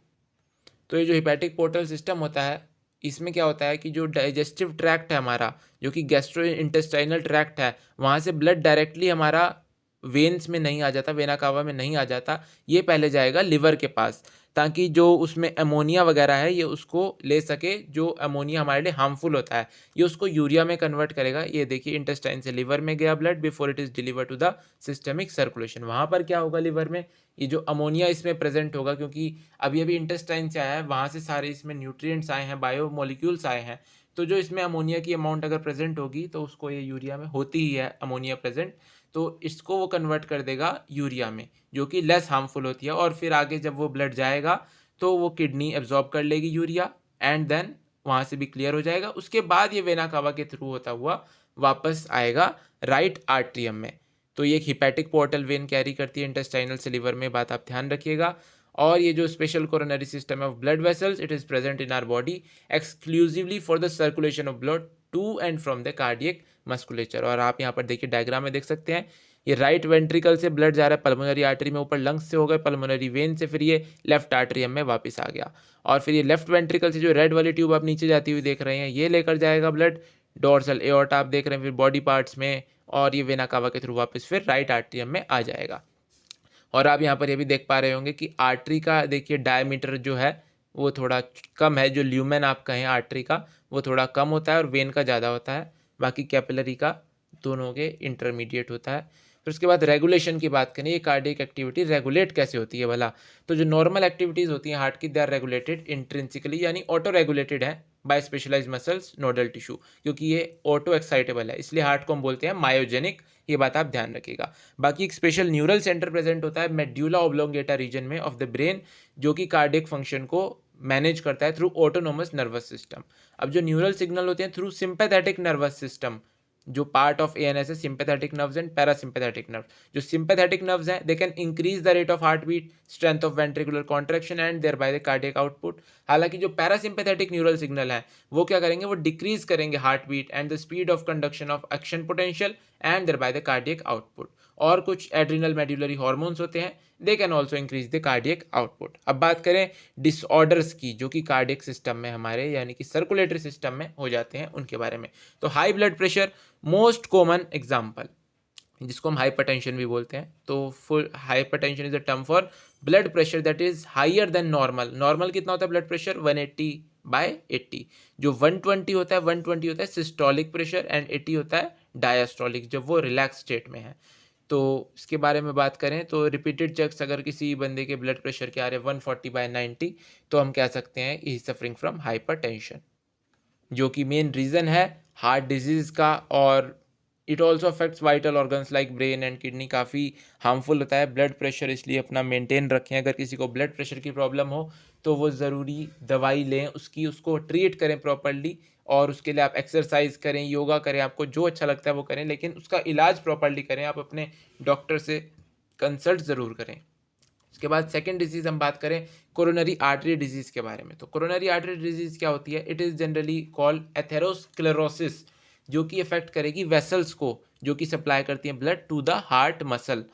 तो ये जो हिपैटिक पोर्टल सिस्टम होता है, इसमें क्या होता है कि जो डाइजेस्टिव ट्रैक्ट है हमारा, जो कि गैस्ट्रो इंटेस्टाइनल ट्रैक्ट है, वहाँ से ब्लड डायरेक्टली हमारा वेन्स में नहीं आ जाता, वेना कावा में नहीं आ जाता, ये पहले जाएगा लिवर के पास, ताकि जो उसमें अमोनिया वगैरह है ये उसको ले सके, जो अमोनिया हमारे लिए हार्मफुल होता है ये उसको यूरिया में कन्वर्ट करेगा। ये देखिए इंटेस्टाइन से लिवर में गया blood before it is deliver to the systemic circulation. वहाँ पर क्या होगा लिवर में, ये जो अमोनिया इसमें प्रेजेंट होगा, क्योंकि अभी अभी इंटेस्टाइन से आया है, वहाँ से सारे इसमें न्यूट्रिएंट्स आए हैं, बायो मॉलिक्यूल्स आए हैं, तो जो इसमें अमोनिया की अमाउंट अगर प्रेजेंट होगी तो उसको ये यूरिया में होती ही है अमोनिया प्रेजेंट, तो इसको वो कन्वर्ट कर देगा यूरिया में, जो कि लेस हार्मफुल होती है। और फिर आगे जब वो ब्लड जाएगा तो वो किडनी एब्जॉर्ब कर लेगी यूरिया, एंड देन वहाँ से भी क्लियर हो जाएगा। उसके बाद ये वेना कावा के थ्रू होता हुआ वापस आएगा राइट आर्ट्रियम में। तो ये एक हिपैटिक पोर्टल वेन कैरी करती है इंटेस्टाइनल से लिवर में, बात आप ध्यान रखिएगा। और ये जो special coronary system of blood vessels, it is present in our body exclusively for the circulation of blood to and from the cardiac musculature. और आप यहाँ पर देखिए डायग्राम में देख सकते हैं, ये राइट वेंट्रिकल से ब्लड जा रहा है पल्मोनरी आर्टरी में, ऊपर लंग्स से हो गए पल्मोनरी वेन से, फिर ये लेफ्ट आर्टरियम में वापस आ गया, और फिर ये लेफ्ट वेंट्रिकल से जो रेड वाली ट्यूब आप नीचे जाती हुई देख रहे हैं ये लेकर जाएगा ब्लड डोर्सल एओर्टा आप देख रहे हैं, फिर बॉडी पार्ट्स में, और ये वेना कावा के थ्रू वापस फिर राइट आर्टरियम में आ जाएगा। और आप यहाँ पर ये भी देख पा रहे होंगे कि आर्टरी का देखिए डायमीटर जो है वो थोड़ा कम है, जो ल्यूमेन आप कहें आर्टरी का वो थोड़ा कम होता है और वेन का ज़्यादा होता है, बाकी कैपिलरी का दोनों के इंटरमीडिएट होता है। फिर उसके बाद रेगुलेशन की बात करें, ये कार्डियक एक्टिविटी रेगुलेट कैसे होती है भला, तो जो नॉर्मल एक्टिविटीज़ होती हैं हार्ट की, दे आर रेगुलेटेड इंट्रिंसिकली, यानी ऑटो रेगुलेटेड है by specialised muscles nodal tissue, क्योंकि ये ऑटो एक्साइटेबल है, इसलिए हार्ट को हम बोलते हैं मायोजेनिक, ये बात आप ध्यान रखिएगा। बाकी एक स्पेशल न्यूरल सेंटर प्रेजेंट होता है मेड्यूला ऑब्लोंगेटा रीजन में ऑफ द ब्रेन, जो कि कार्डियक फंक्शन को मैनेज करता है थ्रू ऑटोनोमस नर्वस सिस्टम। अब जो न्यूरल सिग्नल होते हैं थ्रू सिंपैथेटिक नर्वस सिस्टम, जो पार्ट ऑफ एएनएस है sympathetic nerves and parasympathetic nerve. जो सिंपैथेटिक नर्व्स हैं they can increase the rate of heart beat, strength of ventricular contraction and thereby the cardiac output. हालांकि जो पैरासिम्पैथेटिक न्यूरल सिग्नल है वो क्या करेंगे, वो डिक्रीज करेंगे heart beat and the speed of conduction of action potential and thereby the cardiac output. और कुछ एड्रिनल मेड्यूलरी हार्मोन्स होते हैं, they can also increase the cardiac output. अब बात करें डिसऑर्डर्स की जो कि कार्डियक सिस्टम में हमारे यानी कि सर्कुलेटरी सिस्टम में हो जाते हैं उनके बारे में। तो high blood pressure most common example, जिसको हम हाइपरटेंशन भी बोलते हैं। तो full hypertension is a term for blood pressure that is higher than normal. Normal कितना होता है ब्लड प्रेशर, 180/80। जो 120 होता है, 120 होता है सिस्टोलिक प्रेशर एंड 80 होता है डायस्टोलिक, जब वो रिलैक्स स्टेट में है। तो इसके बारे में बात करें तो रिपीटेड चेक्स अगर किसी बंदे के ब्लड प्रेशर के आ रहे 140/90 तो हम कह सकते हैं ही सफरिंग फ्रॉम हाइपरटेंशन, जो कि मेन रीज़न है हार्ट डिजीज़ का। और it also affects vital organs like brain and kidney. काफ़ी हार्मफुल होता है ब्लड प्रेशर, इसलिए अपना मेंटेन रखें। अगर किसी को ब्लड प्रेशर की प्रॉब्लम हो तो वो ज़रूरी दवाई लें उसकी, उसको ट्रीट करें प्रॉपर्ली, और उसके लिए आप एक्सरसाइज करें, योगा करें, आपको जो अच्छा लगता है वो करें, लेकिन उसका इलाज प्रॉपर्ली करें। आप अपने डॉक्टर से कंसल्ट ज़रूर करें। उसके बाद सेकंड डिजीज़ हम बात करें कोरोनरी आर्टरी डिजीज़ के बारे में। तो कोरोनरी आर्टरी डिजीज़ क्या होती है, it is generally called atherosclerosis, जो कि इफेक्ट करेगी वेसल्स को जो कि सप्लाई करती हैं blood to the heart muscle.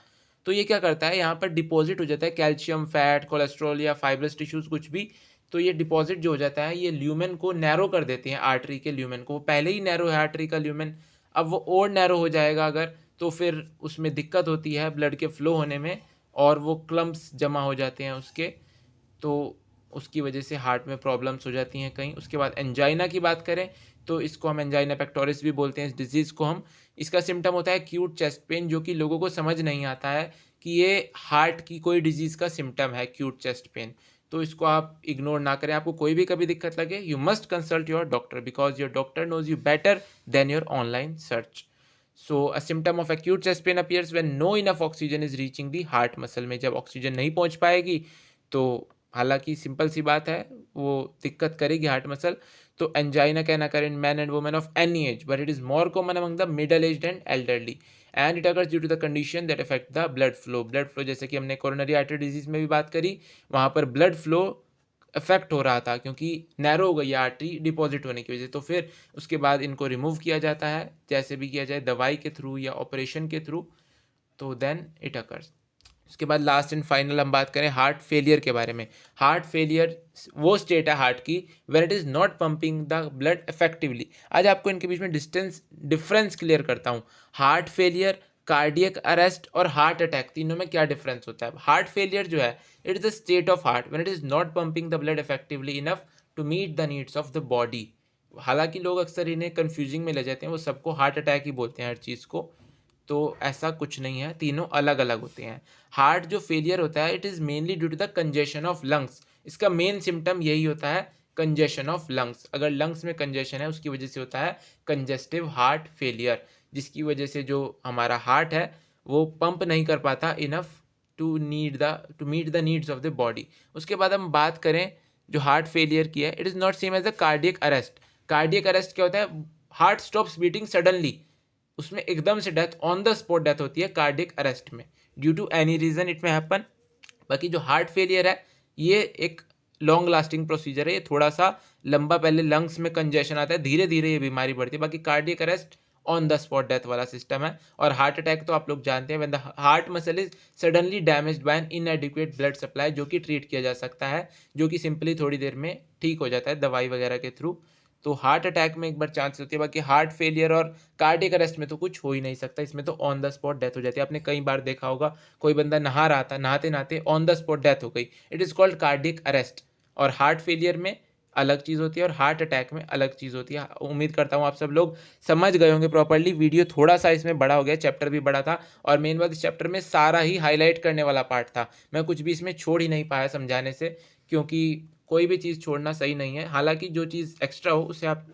तो ये क्या करता है, यहाँ पर डिपॉजिट हो जाता है कैल्शियम, फैट, कोलेस्ट्रॉल या फाइब्रस टिश्यूज़ कुछ भी। तो ये डिपॉजिट जो हो जाता है ये ल्यूमेन को नैरो कर देते हैं, आर्टरी के ल्यूमेन को। वो पहले ही नैरो है आर्टरी का ल्यूमेन, अब वो और नैरो हो जाएगा अगर, तो फिर उसमें दिक्कत होती है ब्लड के फ्लो होने में, और वो क्लम्प्स जमा हो जाते हैं उसके, तो उसकी वजह से हार्ट में प्रॉब्लम्स हो जाती हैं कहीं। उसके बाद एंजाइना की बात करें तो इसको हम एंजाइना पेक्टोरिस भी बोलते हैं इस डिजीज़ को हम। इसका सिम्टम होता है एक्यूट चेस्ट पेन, जो कि लोगों को समझ नहीं आता है कि ये हार्ट की कोई डिजीज़ का सिम्टम है एक्यूट चेस्ट पेन। तो इसको आप इग्नोर ना करें। आपको कोई भी कभी दिक्कत लगे you must consult your doctor, because your doctor knows you better than your online search. So a symptom of acute chest pain appears when no enough oxygen is reaching the heart muscle। में जब ऑक्सीजन नहीं पहुंच पाएगी तो हालांकि सिंपल सी बात है वो दिक्कत करेगी हार्ट मसल। तो angina can occur in man and women of any age, but it is more common among the middle aged and elderly, and it occurs due to the condition that affect the blood flow. Blood flow जैसे कि हमने कोरोनरी आर्टरी डिजीज में भी बात करी, वहाँ पर ब्लड फ्लो इफेक्ट हो रहा था क्योंकि नैरो हो गई आर्टरी डिपॉजिट होने की वजह से। तो फिर उसके बाद इनको रिमूव किया जाता है, जैसे भी किया जाए दवाई के थ्रू या ऑपरेशन के थ्रू, तो देन इट अकर्स। उसके बाद लास्ट एंड फाइनल हम बात करें हार्ट फेलियर के बारे में। हार्ट फेलियर वो स्टेट है हार्ट की when it is not pumping the blood effectively. आज आपको इनके बीच में डिफरेंस क्लियर करता हूँ। हार्ट फेलियर, कार्डियक अरेस्ट और हार्ट अटैक, तीनों में क्या डिफरेंस होता है। हार्ट फेलियर जो है it is the state of heart when it is not pumping the blood effectively enough to meet the needs of the body. हालांकि लोग अक्सर इन्हें कन्फ्यूजिंग में ले जाते हैं, वो सबको हार्ट अटैक ही बोलते हैं हर चीज़ को, तो ऐसा कुछ नहीं है, तीनों अलग अलग होते हैं। हार्ट जो फेलियर होता है it is mainly due to the congestion of lungs. इसका मेन सिम्टम यही होता है कंजेशन ऑफ लंग्स। अगर लंग्स में कंजेशन है उसकी वजह से होता है कंजेस्टिव हार्ट फेलियर, जिसकी वजह से जो हमारा हार्ट है वो पंप नहीं कर पाता enough to meet the needs of the body. उसके बाद हम बात करें जो हार्ट फेलियर की है, it is not same as the cardiac arrest. Cardiac arrest क्या होता है, हार्ट स्टॉप्स बीटिंग सडनली, उसमें एकदम से death, on the spot death होती है कार्डियक अरेस्ट में, due to any reason it may happen. बाकी जो हार्ट फेलियर है ये एक लॉन्ग लास्टिंग प्रोसीजर है, ये थोड़ा सा लंबा, पहले लंग्स में कंजेशन आता है, धीरे धीरे ये बीमारी बढ़ती है। बाकी cardiac arrest on the spot death वाला सिस्टम है। और हार्ट अटैक तो आप लोग जानते हैं, when the heart muscle is suddenly damaged by an inadequate blood supply, जो कि ट्रीट किया जा सकता है, जो कि सिंपली थोड़ी देर में ठीक हो जाता है दवाई वगैरह के थ्रू। तो हार्ट अटैक में एक बार चांस होती है, बाकी हार्ट फेलियर और कार्डियक अरेस्ट में तो कुछ हो ही नहीं सकता, इसमें तो ऑन द स्पॉट डेथ हो जाती है। आपने कई बार देखा होगा कोई बंदा नहा रहा था, नहाते नहाते ऑन द स्पॉट डेथ हो गई, it is called cardiac arrest. और हार्ट फेलियर में अलग चीज़ होती है और हार्ट अटैक में अलग चीज़ होती है। उम्मीद करता हूँ आप सब लोग समझ गए होंगे प्रॉपर्ली। वीडियो थोड़ा सा इसमें बड़ा हो गया, चैप्टर भी बड़ा था, और मेन बात इस चैप्टर में सारा ही हाईलाइट करने वाला पार्ट था, मैं कुछ भी इसमें छोड़ ही नहीं पाया समझाने से, क्योंकि कोई भी चीज़ छोड़ना सही नहीं है। हालांकि जो चीज़ एक्स्ट्रा हो उसे आप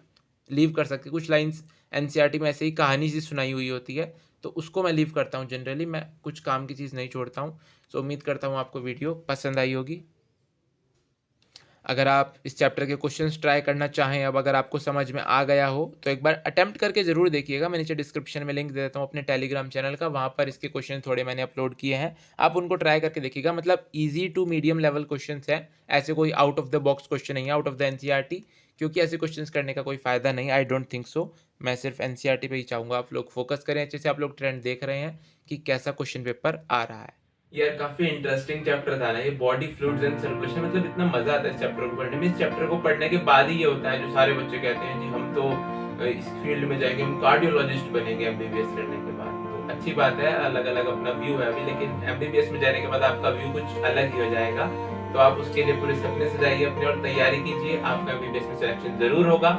लीव कर सकते, कुछ लाइंस एनसीईआरटी में ऐसे ही कहानी सी सुनाई हुई होती है तो उसको मैं लीव करता हूँ जनरली, मैं कुछ काम की चीज़ नहीं छोड़ता हूँ। सो उम्मीद करता हूँ आपको वीडियो पसंद आई होगी। अगर आप इस चैप्टर के क्वेश्चंस ट्राई करना चाहें, अब अगर आपको समझ में आ गया हो तो एक बार अटेम्प्ट करके ज़रूर देखिएगा। मैं नीचे डिस्क्रिप्शन में लिंक दे देता हूँ अपने टेलीग्राम चैनल का, वहाँ पर इसके क्वेश्चन थोड़े मैंने अपलोड किए हैं, आप उनको ट्राई करके देखिएगा। मतलब easy to medium level question है, ऐसे कोई out of the box question नहीं है, आउट ऑफ द एनसीईआरटी, क्योंकि ऐसे क्वेश्चन करने का कोई फ़ायदा नहीं, आई डोंट थिंक सो। मैं सिर्फ एनसीईआरटी पे ही चाहूँगा आप लोग फोकस करें अच्छे से। आप लोग ट्रेंड देख रहे हैं कि कैसा क्वेश्चन पेपर आ रहा है। यार काफी इंटरेस्टिंग चैप्टर था ना ये, बॉडी फ्लूइड्स एंड सर्कुलेशन। मतलब इतना मजा आता है इस चैप्टर को पढ़ने में। इस चैप्टर को पढ़ने के बाद ही ये होता है जो सारे बच्चे कहते हैं जी हम तो इस फील्ड में जाएंगे, हम कार्डियोलॉजिस्ट बनेंगे एमबीबीएस करने के बाद। तो अच्छी बात है, अलग अलग अपना व्यू है अभी, लेकिन एमबीबीएस में जाने के बाद आपका व्यू कुछ अलग ही हो जाएगा। तो आप उसके लिए पूरे सपने से जाइए अपने और तैयारी कीजिए, आपका एमबीबीएस में सिलेक्शन जरूर होगा।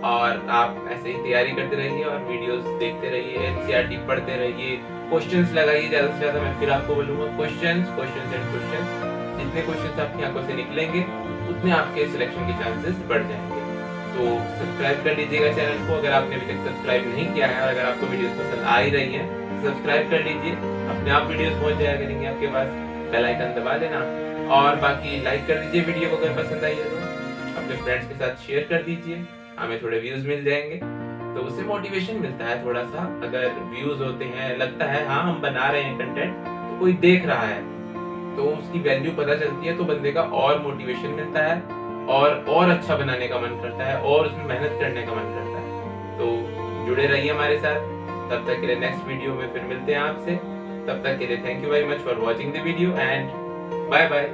और आप ऐसे ही तैयारी करते रहिए और वीडियोस देखते रहिए, एनसीईआरटी पढ़ते रहिए, क्वेश्चंस लगाइए ज्यादा से ज्यादा। मैं फिर आपको बोलूंगा क्वेश्चंस एंड क्वेश्चंस। जितने क्वेश्चंस आपकी आंखों से निकलेंगे उतने आपके सिलेक्शन के चांसेस बढ़ जाएंगे। तो सब्सक्राइब कर लीजिएगा चैनल को अगर आपने अभी तक सब्सक्राइब नहीं किया है, और अगर आपको वीडियोस पसंद आ ही रही है तो सब्सक्राइब कर लीजिए, अपने आप वीडियोस पहुंच जाया करेंगे आपके पास। बेल आइकन दबा देना, और बाकी लाइक कर दीजिए वीडियो को अगर पसंद आई है तो, अपने फ्रेंड्स के साथ शेयर कर दीजिए, हमें थोड़े व्यूज मिल जाएंगे तो उससे मोटिवेशन मिलता है थोड़ा सा। अगर व्यूज होते हैं, लगता है हाँ हम बना रहे हैं कंटेंट, तो कोई देख रहा है, तो उसकी वैल्यू पता चलती है, तो बंदे का और मोटिवेशन मिलता है और अच्छा बनाने का मन करता है और उसमें मेहनत करने का मन करता है। तो जुड़े रहिए हमारे साथ। तब तक के लिए नेक्स्ट वीडियो में फिर मिलते हैं आपसे। तब तक के लिए thank you very much for watching the video and bye bye.